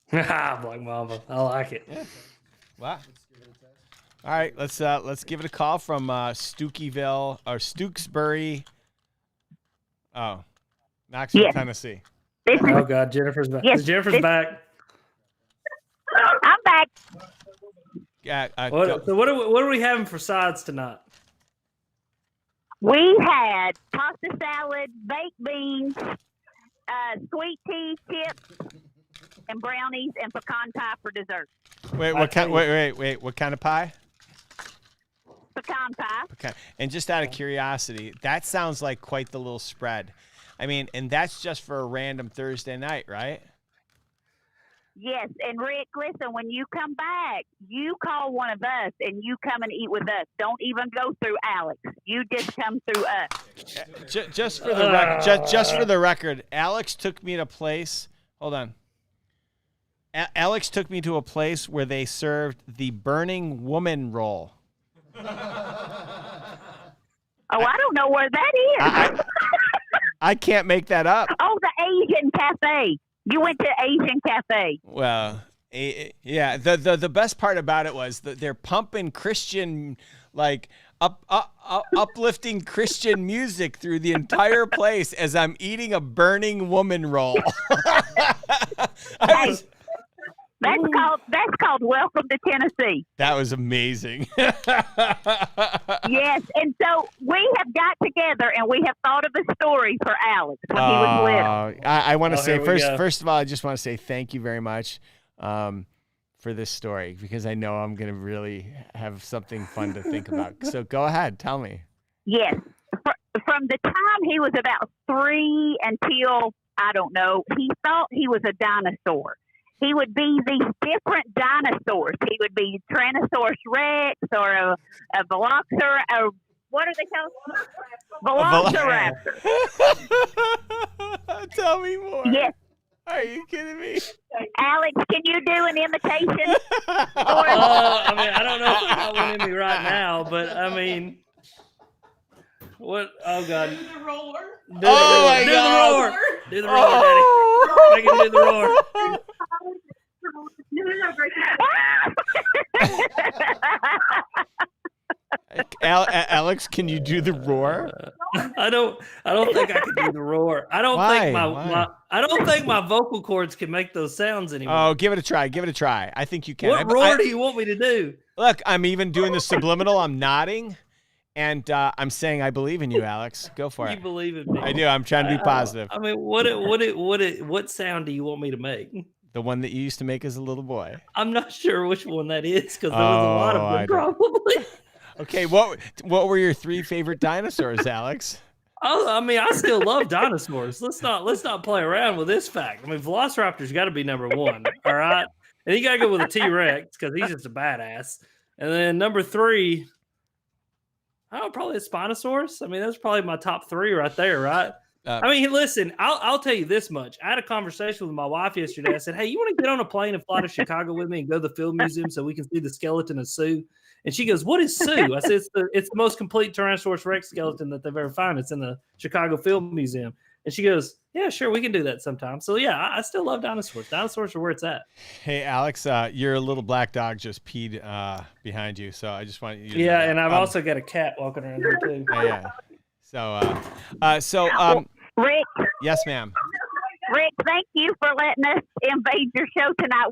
Black Mamba. I like it. Yeah. Wow. All right, let's give it a call from Stooksbury. Oh, Knoxville, Tennessee. Oh God, Jennifer's back. Yes, Jennifer's back. I'm back. Yeah. So what are we having for sides tonight? We had pasta salad, baked beans, sweet tea, chips, and brownies, and pecan pie for dessert. Wait, what kind? Wait. What kind of pie? Pecan pie. Okay. And just out of curiosity, that sounds like quite the little spread. I mean, and that's just for a random Thursday night, right? Yes, and Rick, listen, when you come back, you call one of us and you come and eat with us. Don't even go through Alex. You just come through us. Just for the record, Alex took me to a place. Hold on. Alex took me to a place where they served the burning woman roll. Oh, I don't know where that is. I can't make that up. Oh, the Asian cafe. You went to Asian cafe. Well, yeah. The best part about it was that they're pumping Christian, like uplifting Christian music through the entire place as I'm eating a burning woman roll. That's called Welcome to Tennessee. That was amazing. Yes, and so we have got together and we have thought of a story for Alex when he was little. I want to say first of all, I just want to say thank you very much for this story because I know I'm going to really have something fun to think about. So go ahead, tell me. Yes, from the time he was about 3 until, I don't know, he thought he was a dinosaur. He would be these different dinosaurs. He would be Tyrannosaurus Rex or a Velociraptor. Or what are they called? Velociraptor. Tell me more. Yes. Are you kidding me? Alex, can you do an imitation? I mean, I don't know if I got one in me right now, but I mean, what? Oh God! Do the roller. Do the roar. Do the roar, Daddy. Make him do the roar. Alex, can you do the roar? I don't think I can do the roar. I don't think my vocal cords can make those sounds anymore. Oh, give it a try. Give it a try. I think you can. What roar do you want me to do? Look, I'm even doing the subliminal. I'm nodding, and I'm saying I believe in you, Alex. Go for it. You believe in me? I do. I'm trying to be positive. I mean, what sound do you want me to make? The one that you used to make as a little boy. I'm not sure which one that is because there was a lot of them probably. Okay, what were your 3 favorite dinosaurs, Alex? Oh, I mean, I still love dinosaurs. Let's not play around with this fact. I mean, Velociraptor's got to be number 1, all right? And you got to go with a T-Rex because he's just a badass. And then number 3, probably a Spinosaurus. I mean, that's probably my top 3 right there, right? I mean, listen, I'll tell you this much. I had a conversation with my wife yesterday. I said, hey, you want to get on a plane and fly to Chicago with me and go to the Field Museum so we can see the skeleton of Sue? And she goes, what is Sue? I said, it's the most complete Tyrannosaurus Rex skeleton that they've ever found. It's in the Chicago Field Museum. And she goes, yeah, sure, we can do that sometime. So, yeah, I still love dinosaurs. Dinosaurs are where it's at. Hey, Alex, your little black dog just peed behind you. So I just want you to know that. And I've also got a cat walking around here, too. Yeah. So, Rick. Yes, ma'am. Rick, thank you for letting us invade your show tonight.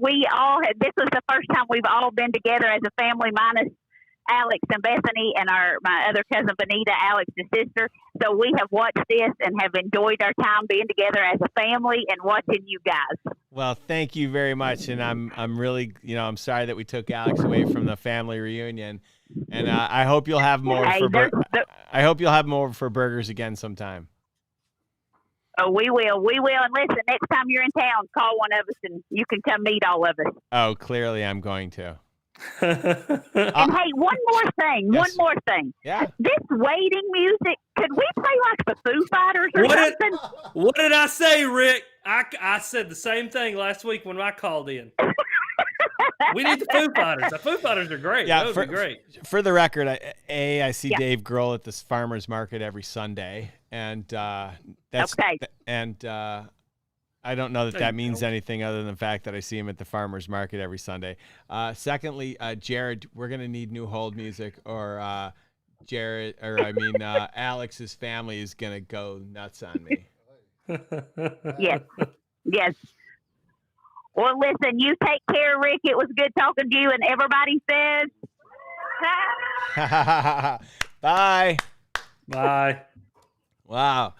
This was the first time we've all been together as a family, minus Alex and Bethany and my other cousin Benita, Alex's sister. So we have watched this and have enjoyed our time being together as a family and watching you guys. Well, thank you very much, and I'm really, I'm sorry that we took Alex away from the family reunion, and I hope you'll have more I hope you'll have more for burgers again sometime. Oh, we will. And listen, next time you're in town, call one of us and you can come meet all of us. Oh, clearly I'm going to. And hey, one more thing. Yeah. This waiting music, could we play like the Foo Fighters or something? What did I say, Rick? I said the same thing last week when I called in. We need the Foo Fighters. The Foo Fighters are great. Yeah, that would be great. For the record, I see Dave Grohl at this farmer's market every Sunday, and that's okay. And I don't know that means anything other than the fact that I see him at the farmer's market every Sunday. Secondly, Jared, we're gonna need new hold music, or Alex's family is gonna go nuts on me. Yes. Well, listen, you take care, Rick. It was good talking to you, and everybody says, bye. Bye. Wow.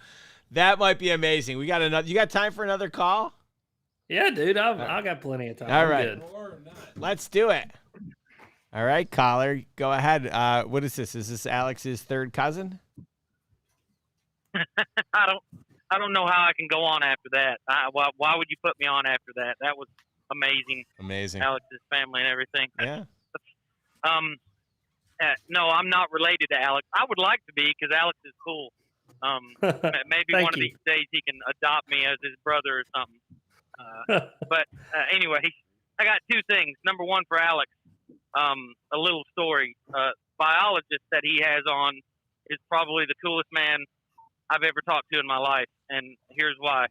That might be amazing. We got another. You got time for another call? Yeah, dude, I got plenty of time. All I'm right. good. Let's do it. All right, caller, go ahead. What is this? Is this Alex's third cousin? I don't know how I can go on after that. Why would you put me on after that? That was amazing. Amazing. Alex's family and everything. Yeah. No, I'm not related to Alex. I would like to be because Alex is cool. Maybe Thank one of you. these days he can adopt me as his brother or something. But anyway, I got two things. Number one for Alex, a little story. Biologist that he has on is probably the coolest man I've ever talked to in my life, and here's why.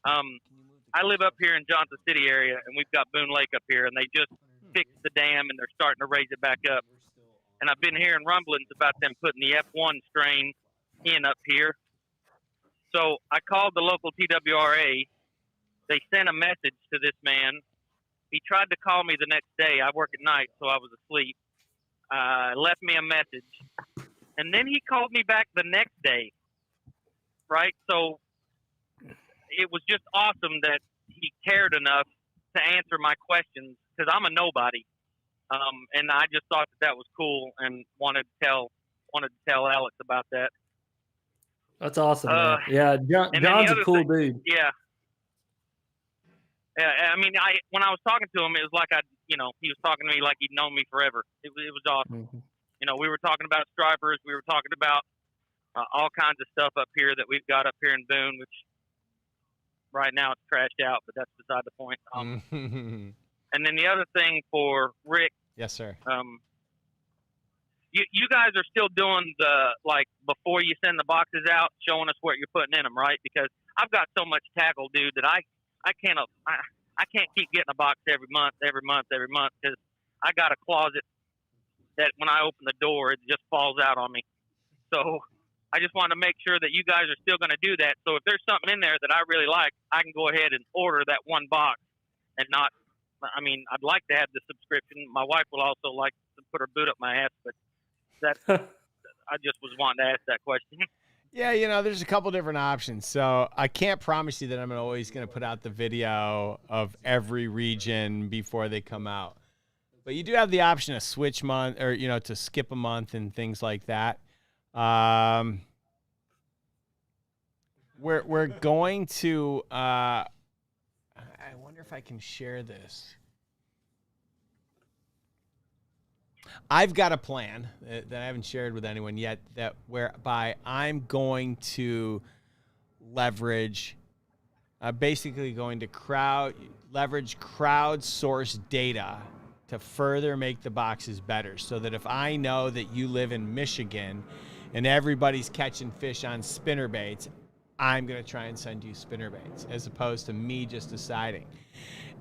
I live up here in Johnson City area, and we've got Boone Lake up here, and they just fixed the dam, and they're starting to raise it back up. And I've been hearing rumblings about them putting the F1 strain in up here. So I called the local TWRA. They sent a message to this man. He tried to call me the next day. I work at night, so I was asleep. Left me a message. And then he called me back the next day. Right? So it was just awesome that he cared enough to answer my questions because I'm a nobody. And I just thought that was cool and wanted to tell Alex about that. That's awesome, man. Yeah, John's a cool dude. Yeah. Yeah, I mean, when I was talking to him, it was like he was talking to me like he'd known me forever. It was awesome. Mm-hmm. You know, we were talking about stripers. We were talking about all kinds of stuff up here that we've got up here in Boone, which right now it's trashed out, but that's beside the point. And then the other thing for Rick. Yes, sir. You guys are still doing before you send the boxes out, showing us what you're putting in them, right? Because I've got so much tackle, dude, that I can't keep getting a box every month because I got a closet that when I open the door, it just falls out on me. So I just wanted to make sure that you guys are still going to do that. So if there's something in there that I really like, I can go ahead and order that one box and not. I mean, I'd like to have the subscription. My wife will also like to put her boot up my ass, but I just was wanting to ask that question. Yeah, there's a couple different options. So I can't promise you that I'm always going to put out the video of every region before they come out. But you do have the option to switch month or, to skip a month and things like that. We're going to I wonder if I can share this. I've got a plan that I haven't shared with anyone yet whereby I'm going to leverage basically going to leverage crowdsourced data to further make the boxes better so that if I know that you live in Michigan and everybody's catching fish on spinnerbaits, I'm going to try and send you spinnerbaits as opposed to me just deciding.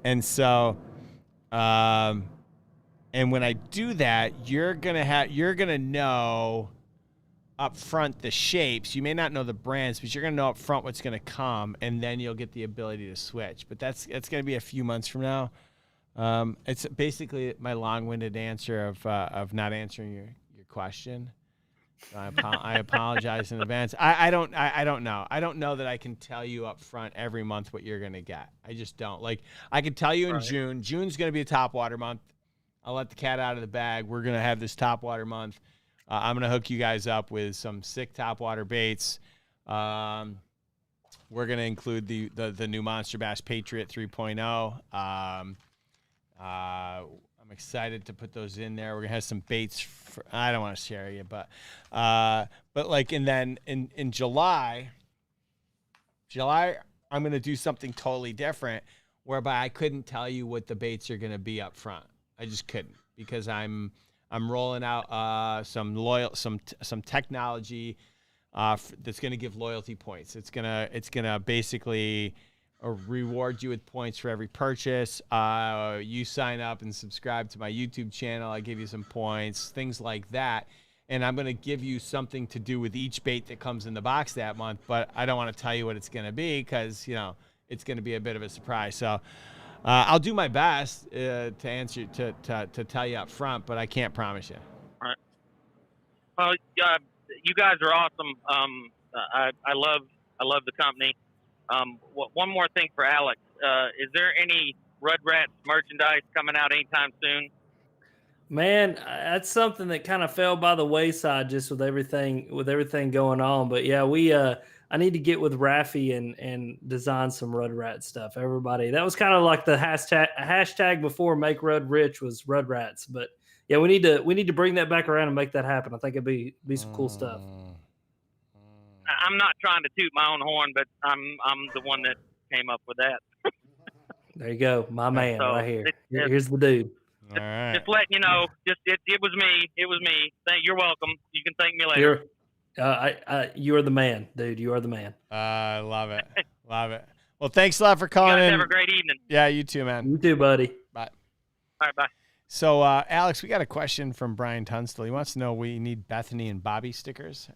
And so, and when I do that, you're going to know up front the shapes. You may not know the brands, but you're going to know up front what's going to come, and then you'll get the ability to switch. But it's going to be a few months from now. It's basically my long-winded answer of not answering your question. I apologize in advance. I don't know. I don't know that I can tell you up front every month what you're going to get. I just don't. Like, I can tell you in June. June's going to be a topwater month. I'll let the cat out of the bag. We're going to have this topwater month. I'm going to hook you guys up with some sick topwater baits. We're going to include the new Monster Bass Patriot 3.0. I'm excited to put those in there. We're gonna have some baits. I don't want to share you, but and then in July, I'm gonna do something totally different, whereby I couldn't tell you what the baits are gonna be up front. I just couldn't because I'm rolling out some technology that's gonna give loyalty points. It's gonna basically reward you with points for every purchase. You sign up and subscribe to my YouTube channel. I give you some points, things like that. And I'm going to give you something to do with each bait that comes in the box that month, but I don't want to tell you what it's going to be because, it's going to be a bit of a surprise. So I'll do my best to answer, to tell you up front, but I can't promise you. All right. Well, you guys are awesome. I love the company. One more thing for Alex. Is there any Red Rats merchandise coming out anytime soon? Man, that's something that kind of fell by the wayside just with everything going on. But yeah, I need to get with Raffy and design some Rud Rat stuff. Everybody, that was kind of like the hashtag before Make Rud Rich was Rud Rats. But yeah, we need to bring that back around and make that happen. I think it'd be some cool stuff. I'm not trying to toot my own horn, but I'm the one that came up with that. There you go, my man, So right here. Here's the dude. All right. Just letting you know, it was me. It was me. You're welcome. You can thank me later. You are the man, dude. You are the man. I love it. Love it. Well, thanks a lot for calling You guys in. have a great evening. Yeah, you too, man. You too, buddy. Bye. All right, bye. So, Alex, we got a question from Brian Tunstall. He wants to know we need Bethany and Bobby stickers.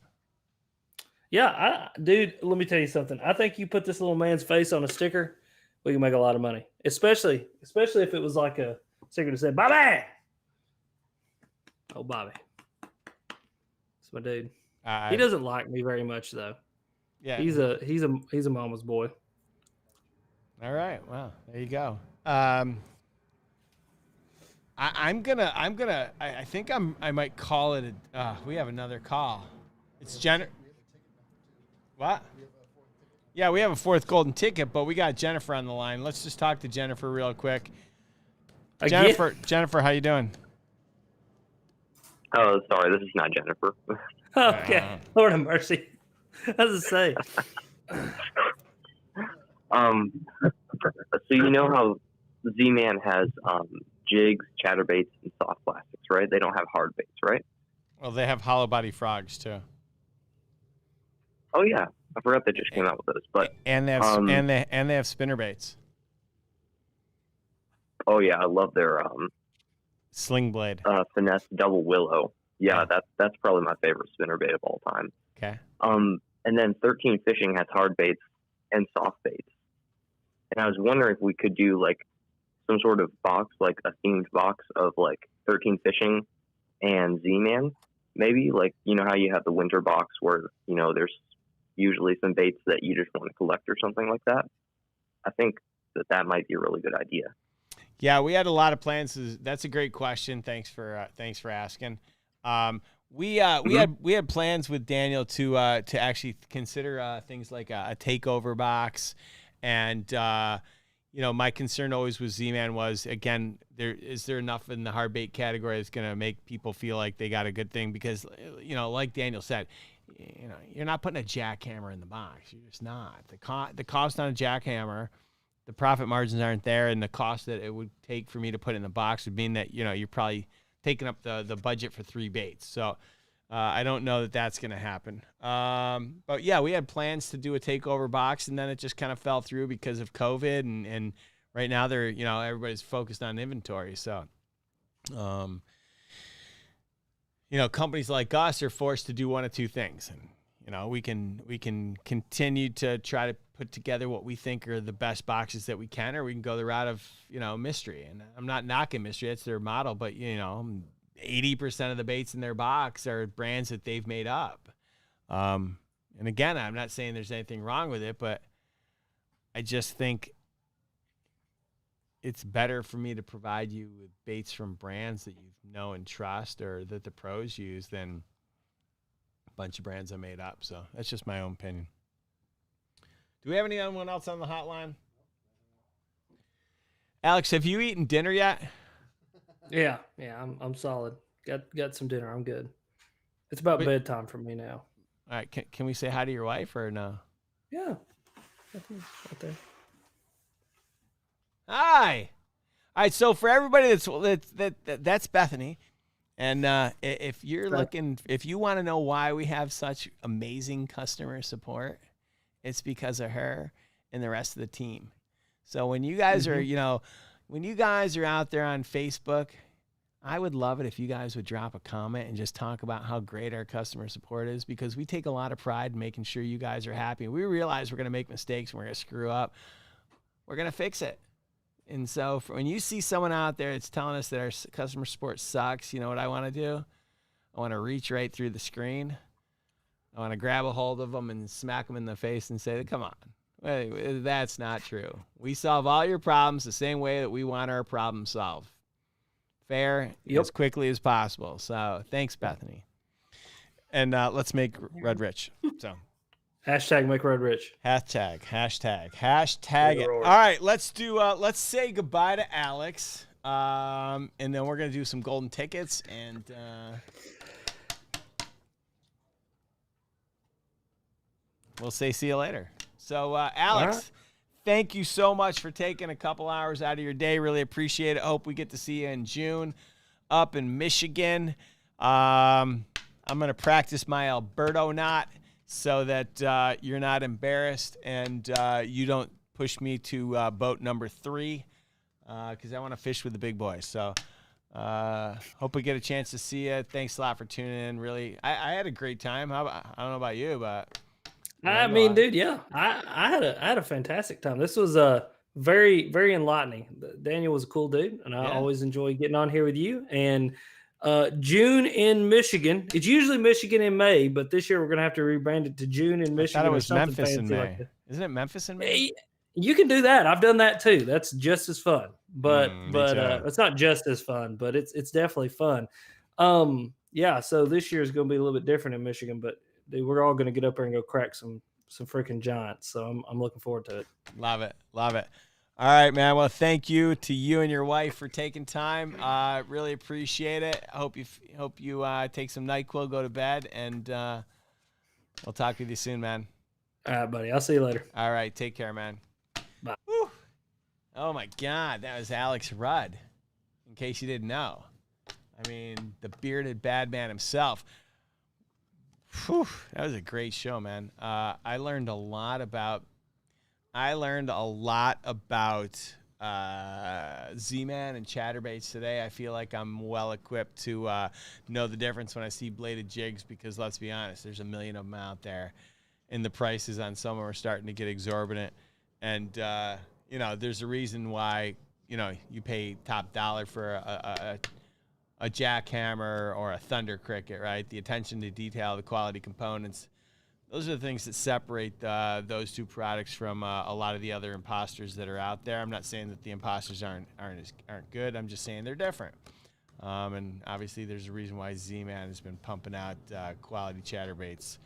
Yeah, dude, let me tell you something. I think you put this little man's face on a sticker, we can make a lot of money. Especially if it was like a sticker that said, Bobby! Oh, Bobby. That's my dude. He doesn't like me very much, though. Yeah. He's a mama's boy. All right. Well, there you go. I think I might call it we have another call. It's Jennifer. What? Yeah, we have a fourth golden ticket, but we got Jennifer on the line. Let's just talk to Jennifer real quick. Jennifer, how you doing? Oh, sorry, this is not Jennifer. Okay. Lord have mercy. What does it say? So you know how Z-Man has jigs, chatterbaits, and soft plastics, right? They don't have hard baits, right? Well, they have hollow body frogs too. Oh yeah, I forgot they just came out with those. But and they have and they have spinner baits. Oh yeah, I love their Sling blade. Finesse double willow. Yeah, that's probably my favorite spinner bait of all time. Okay. And then 13 Fishing has hard baits and soft baits. And I was wondering if we could do like some sort of box, like a themed box of like 13 Fishing and Z-Man. Maybe like, you know how you have the winter box where, you know, there's usually some baits that you just want to collect or something like that. I think that might be a really good idea. Yeah, we had a lot of plans. That's a great question. Thanks for asking. We had plans with Daniel to actually consider things like a takeover box, and my concern always with Z-Man was, again, is there enough in the hard bait category that's going to make people feel like they got a good thing? Because like Daniel said, you're not putting a jackhammer in the box. You're just not. The cost on a jackhammer, the profit margins aren't there, and the cost that it would take for me to put it in the box would mean that you're probably taking up the budget for 3 baits. So I don't know that that's going to happen. But yeah, we had plans to do a takeover box, and then it just kind of fell through because of COVID, and right now they're everybody's focused on inventory. So companies like us are forced to do one of two things, and we can continue to try to put together what we think are the best boxes that we can, or we can go the route of mystery. And I'm not knocking mystery; it's their model, but 80% of the baits in their box are brands that they've made up. And again, I'm not saying there's anything wrong with it, but I just think it's better for me to provide you with baits from brands that you know and trust, or that the pros use, than a bunch of brands I made up. So that's just my own opinion. Do we have anyone else on the hotline? Alex, have you eaten dinner yet? Yeah, I'm solid. Got some dinner. I'm good. It's about bedtime for me now. All right, can we say hi to your wife or no? Yeah, right there. Hi. All right, so for everybody that's Bethany, and if you're if you want to know why we have such amazing customer support, it's because of her and the rest of the team. So when you guys are, when you guys are out there on Facebook, I would love it if you guys would drop a comment and just talk about how great our customer support is, because we take a lot of pride in making sure you guys are happy. We realize we're going to make mistakes and we're going to screw up. We're going to fix it. And so when you see someone out there that's telling us that our customer support sucks, you know what I want to do? I want to reach right through the screen. I want to grab a hold of them and smack them in the face and say, come on. That's not true. We solve all your problems the same way that we want our problem solved. Fair, as quickly as possible. So thanks, Bethany. And let's make Red rich. So Hashtag make Red rich. Hashtag it. All right, let's say goodbye to Alex. And then we're going to do some golden tickets and we'll say see you later. So, Alex, thank you so much for taking a couple hours out of your day. Really appreciate it. Hope we get to see you in June up in Michigan. I'm going to practice my Alberto knot so that you're not embarrassed and you don't push me to boat number 3 because I want to fish with the big boys. So hope we get a chance to see you. Thanks a lot for tuning in. Really, I had a great time. I don't know about you, but... I mean, dude, yeah, I had a fantastic time. This was very, very enlightening. Daniel was a cool dude, and I always enjoy getting on here with you. And June in Michigan. It's usually Michigan in May, but this year we're gonna have to rebrand it to June in Michigan. I thought it was Memphis in May. Like Isn't it Memphis in May? You can do that. I've done that too. That's just as fun. But it's not just as fun, but it's definitely fun. Yeah. So this year is gonna be a little bit different in Michigan, but dude, we're all going to get up there and go crack some freaking giants. So I'm looking forward to it. Love it. All right, man. Well, thank you to you and your wife for taking time. Really appreciate it. I hope you take some NyQuil, go to bed, and we'll talk with you soon, man. All right, buddy. I'll see you later. All right. Take care, man. Bye. Woo. Oh my God. That was Alex Rudd. In case you didn't know. I mean, the bearded bad man himself. Whew, that was a great show, man. I learned a lot about Z-Man and chatterbaits today. I feel like I'm well equipped to know the difference when I see bladed jigs because let's be honest, there's a million of them out there, and the prices on some are starting to get exorbitant. And there's a reason why you pay top dollar for a Jackhammer or a Thunder Cricket, right? The attention to detail, the quality components. Those are the things that separate those two products from a lot of the other imposters that are out there. I'm not saying that the imposters aren't good. I'm just saying they're different. And obviously there's a reason why Z-Man has been pumping out quality chatterbaits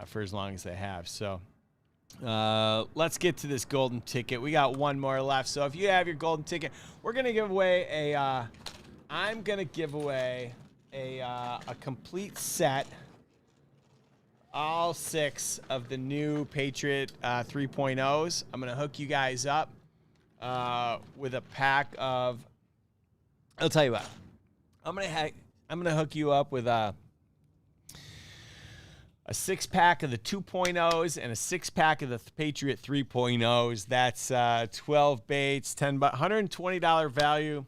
for as long as they have. So let's get to this golden ticket. We got one more left. So if you have your golden ticket, we're going to give away I'm going to give away a complete set, all 6 of the new Patriot 3.0s. I'm going to hook you guys up with a pack of, I'll tell you what, I'm going to hook you up with a 6-pack of the 2.0s and a 6-pack of the Patriot 3.0s. That's 12 baits, $120 value.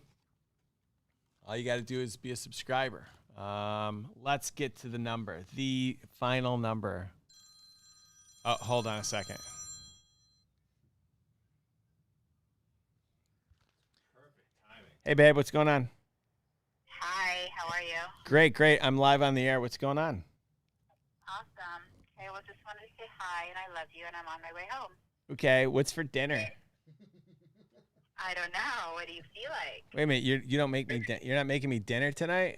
All you got to do is be a subscriber. Let's get to the number. The final number. Oh, hold on a second. Perfect timing. Hey, babe, what's going on? Hi, how are you? Great. I'm live on the air. What's going on? Awesome. Okay, well, just wanted to say hi, and I love you, and I'm on my way home. Okay, what's for dinner? I don't know. What do you feel like? Wait a minute. You don't make me. You're not making me dinner tonight?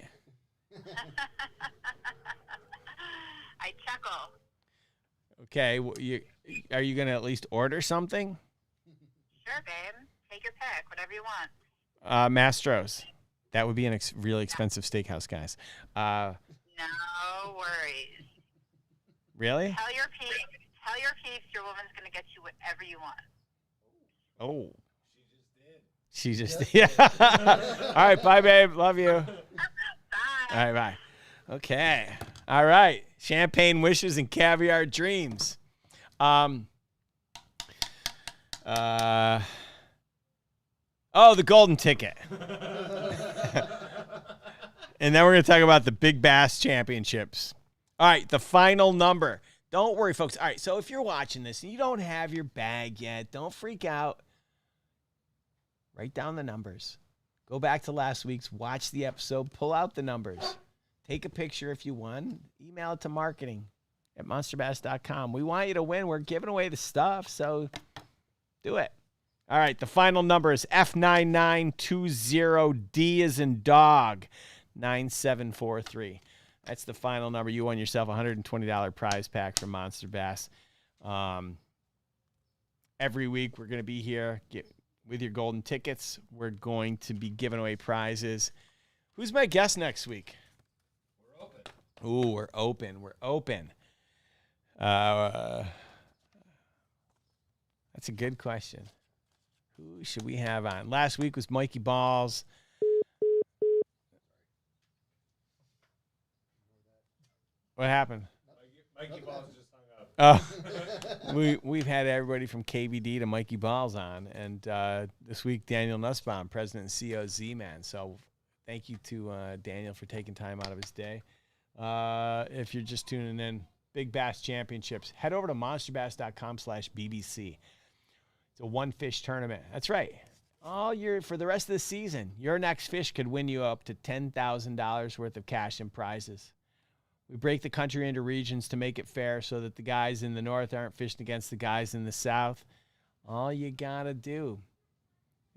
I chuckle. Okay. Are you gonna at least order something? Sure, babe. Take your pick. Whatever you want. Mastro's. That would be a really expensive steakhouse, guys. No worries. Really? Tell your peeps your woman's gonna get you whatever you want. Oh. She just did. Yeah. All right. Bye, babe. Love you. Bye. All right. Bye. Okay. All right. Champagne wishes and caviar dreams. The golden ticket. And then we're going to talk about the Big Bass Championships. All right. The final number. Don't worry, folks. All right. So if you're watching this and you don't have your bag yet, don't freak out. Write down the numbers. Go back to last week's, watch the episode, pull out the numbers. Take a picture if you won. Email it to marketing. at monsterbass.com. We want you to win. We're giving away the stuff, so do it. All right, the final number is F9920D as in dog, 9743. That's the final number. You won yourself a $120 prize pack from Monster Bass. Every week we're going to be here with your golden tickets. We're going to be giving away prizes. Who's my guest next week? We're open. Ooh, we're open. We're open. That's a good question. Who should we have on? Last week was Mikey Balls. What happened? Mikey Balls just hung up. We've had everybody from KBD to Mikey Balls on, and this week Daniel Nussbaum, President and CEO of Z-Man. So thank you to Daniel for taking time out of his day. If you're just tuning in, Big Bass Championships, head over to monsterbass.com/BBC. It's a one fish tournament. That's right. All year for the rest of the season, your next fish could win you up to $10,000 worth of cash and prizes. We break the country into regions to make it fair so that the guys in the north aren't fishing against the guys in the south. All you got to do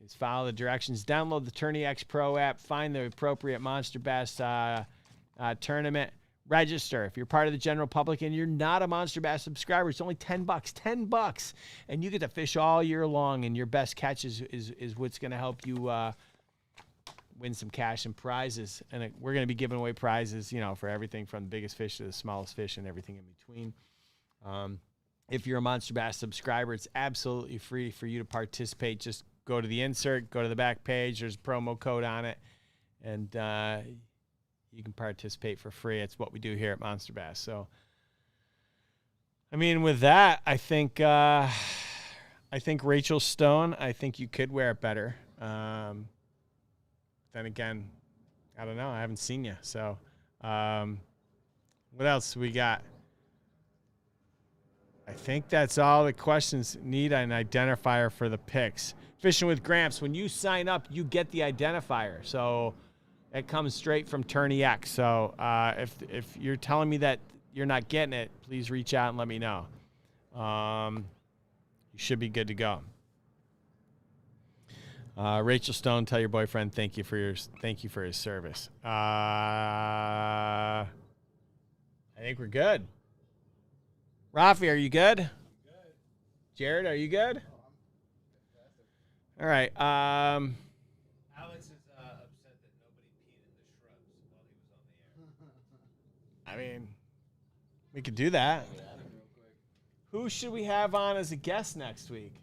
is follow the directions. Download the Tourney X Pro app. Find the appropriate Monster Bass tournament. Register. If you're part of the general public and you're not a Monster Bass subscriber, it's only $10. $10. And you get to fish all year long, and your best catch is what's going to help you win some cash and prizes. And we're going to be giving away prizes, for everything from the biggest fish to the smallest fish and everything in between. If you're a Monster Bass subscriber, it's absolutely free for you to participate. Just go to the insert, go to the back page. There's a promo code on it, and you can participate for free. It's what we do here at Monster Bass. So, with that, I think Rachel Stone, I think you could wear it better. Then again, I don't know. I haven't seen you. So, what else we got? I think that's all the questions need an identifier for the picks. Fishing with Gramps, when you sign up, you get the identifier. So it comes straight from Tourney X. So if you're telling me that you're not getting it, please reach out and let me know. You should be good to go. Rachel Stone, tell your boyfriend thank you for his service. I think we're good. Rafi, are you good? Good. Jared, are you good? All right. Alex is upset that nobody peed in the shrubs while he was on the air. We could do that. Who should we have on as a guest next week?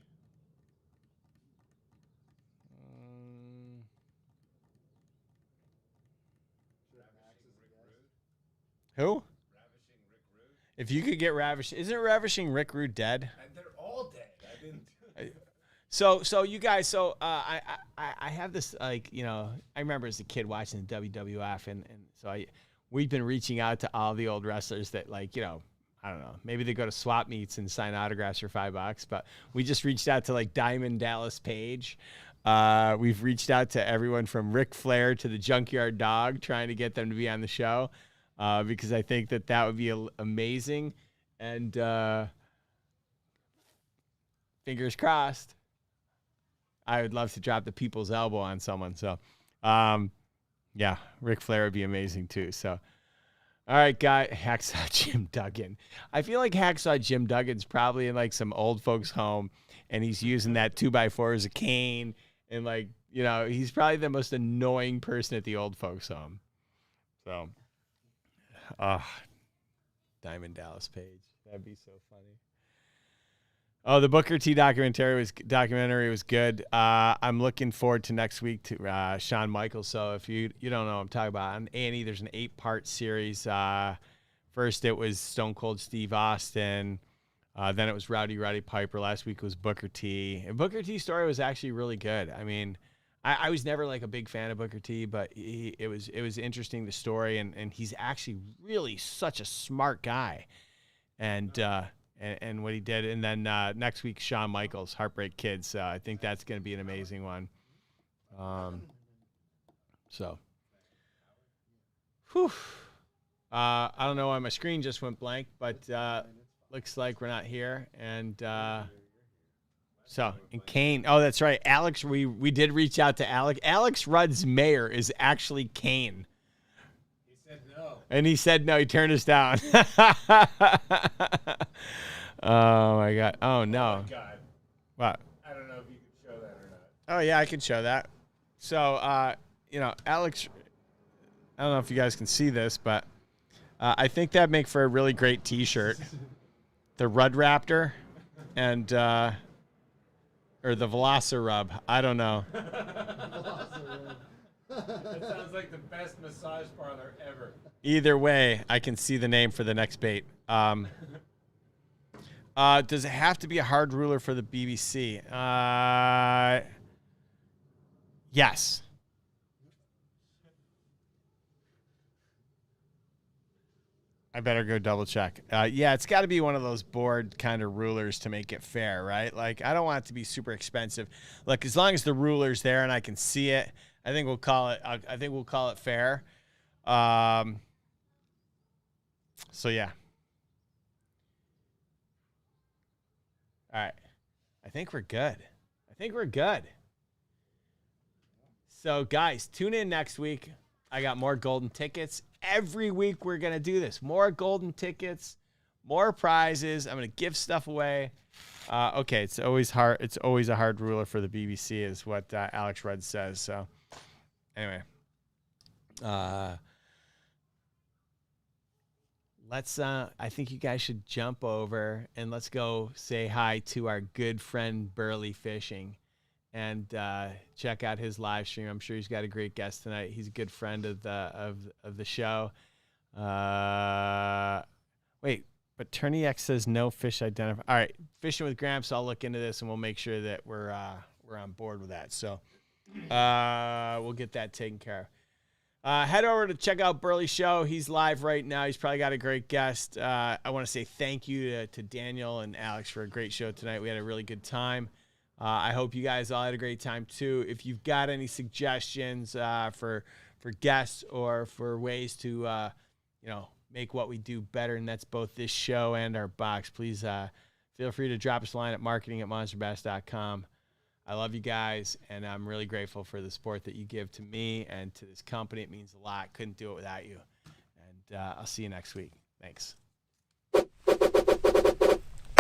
Who? If you could get Ravishing, isn't Ravishing Rick Rude dead? They're all dead. So you guys, I have this, I remember as a kid watching the WWF, and so we've been reaching out to all the old wrestlers that, I don't know, maybe they go to swap meets and sign autographs for $5, but we just reached out to Diamond Dallas Page. We've reached out to everyone from Ric Flair to the Junkyard Dog, trying to get them to be on the show. Because I think that would be amazing, and fingers crossed. I would love to drop the people's elbow on someone. So, yeah, Ric Flair would be amazing too. So, all right, Hacksaw Jim Duggan. I feel like Hacksaw Jim Duggan's probably in some old folks' home, and he's using that 2x4 as a cane, and he's probably the most annoying person at the old folks' home. So. Diamond Dallas Page. That'd be so funny. Oh, the Booker T documentary was good. I'm looking forward to next week to Shawn Michaels. So if you don't know what I'm talking about, on A&E there's an 8-part series. First it was Stone Cold Steve Austin. Then it was Roddy Piper. Last week was Booker T. And Booker T's story was actually really good. I was never a big fan of Booker T, but it was interesting, the story, and he's actually really such a smart guy, and what he did. And then next week, Shawn Michaels, Heartbreak Kids. I think that's going to be an amazing one. I don't know why my screen just went blank, but looks like we're not here. And and Kane. Oh, that's right. Alex, we did reach out to Alex. Alex Rudd's mayor is actually Kane. He said no. And he said no. He turned us down. Oh, my God. Oh, no. Oh my God. What? I don't know if you can show that or not. Oh, yeah, I can show that. So, Alex, I don't know if you guys can see this, but I think that'd make for a really great T-shirt. The Rudd Raptor and, or the Velocirub. I don't know. That sounds like the best massage parlor ever. Either way, I can see the name for the next bait. Does it have to be a hard ruler for the BBC? Yes. I better go double check. Yeah, it's got to be one of those board kind of rulers to make it fair, right? Like, I don't want it to be super expensive. Look, as long as the ruler's there and I can see it, I think we'll call it. I think we'll call it fair. So yeah. All right. I think we're good. So, guys, tune in next week. I got more golden tickets. Every week we're going to do this. More golden tickets, more prizes. I'm going to give stuff away. Okay, it's always hard. It's always a hard ruler for the BBC is what Alex Rudd says. So, anyway. Let's, I think you guys should jump over and let's go say hi to our good friend Burley Fishing and check out his live stream. I'm sure he's got a great guest tonight. He's a good friend of the show. Wait, but Tourney X says no fish identified. All right, Fishing with Gramps, I'll look into this and we'll make sure that we're on board with that. So we'll get that taken care of. Head over to check out Burley's show. He's live right now. He's probably got a great guest. I want to say thank you to Daniel and Alex for a great show tonight. We had a really good time. I hope you guys all had a great time too. If you've got any suggestions for guests or for ways to make what we do better, and that's both this show and our box, please feel free to drop us a line at marketing@monsterbass.com. I love you guys, and I'm really grateful for the support that you give to me and to this company. It means a lot. Couldn't do it without you. And I'll see you next week. Thanks.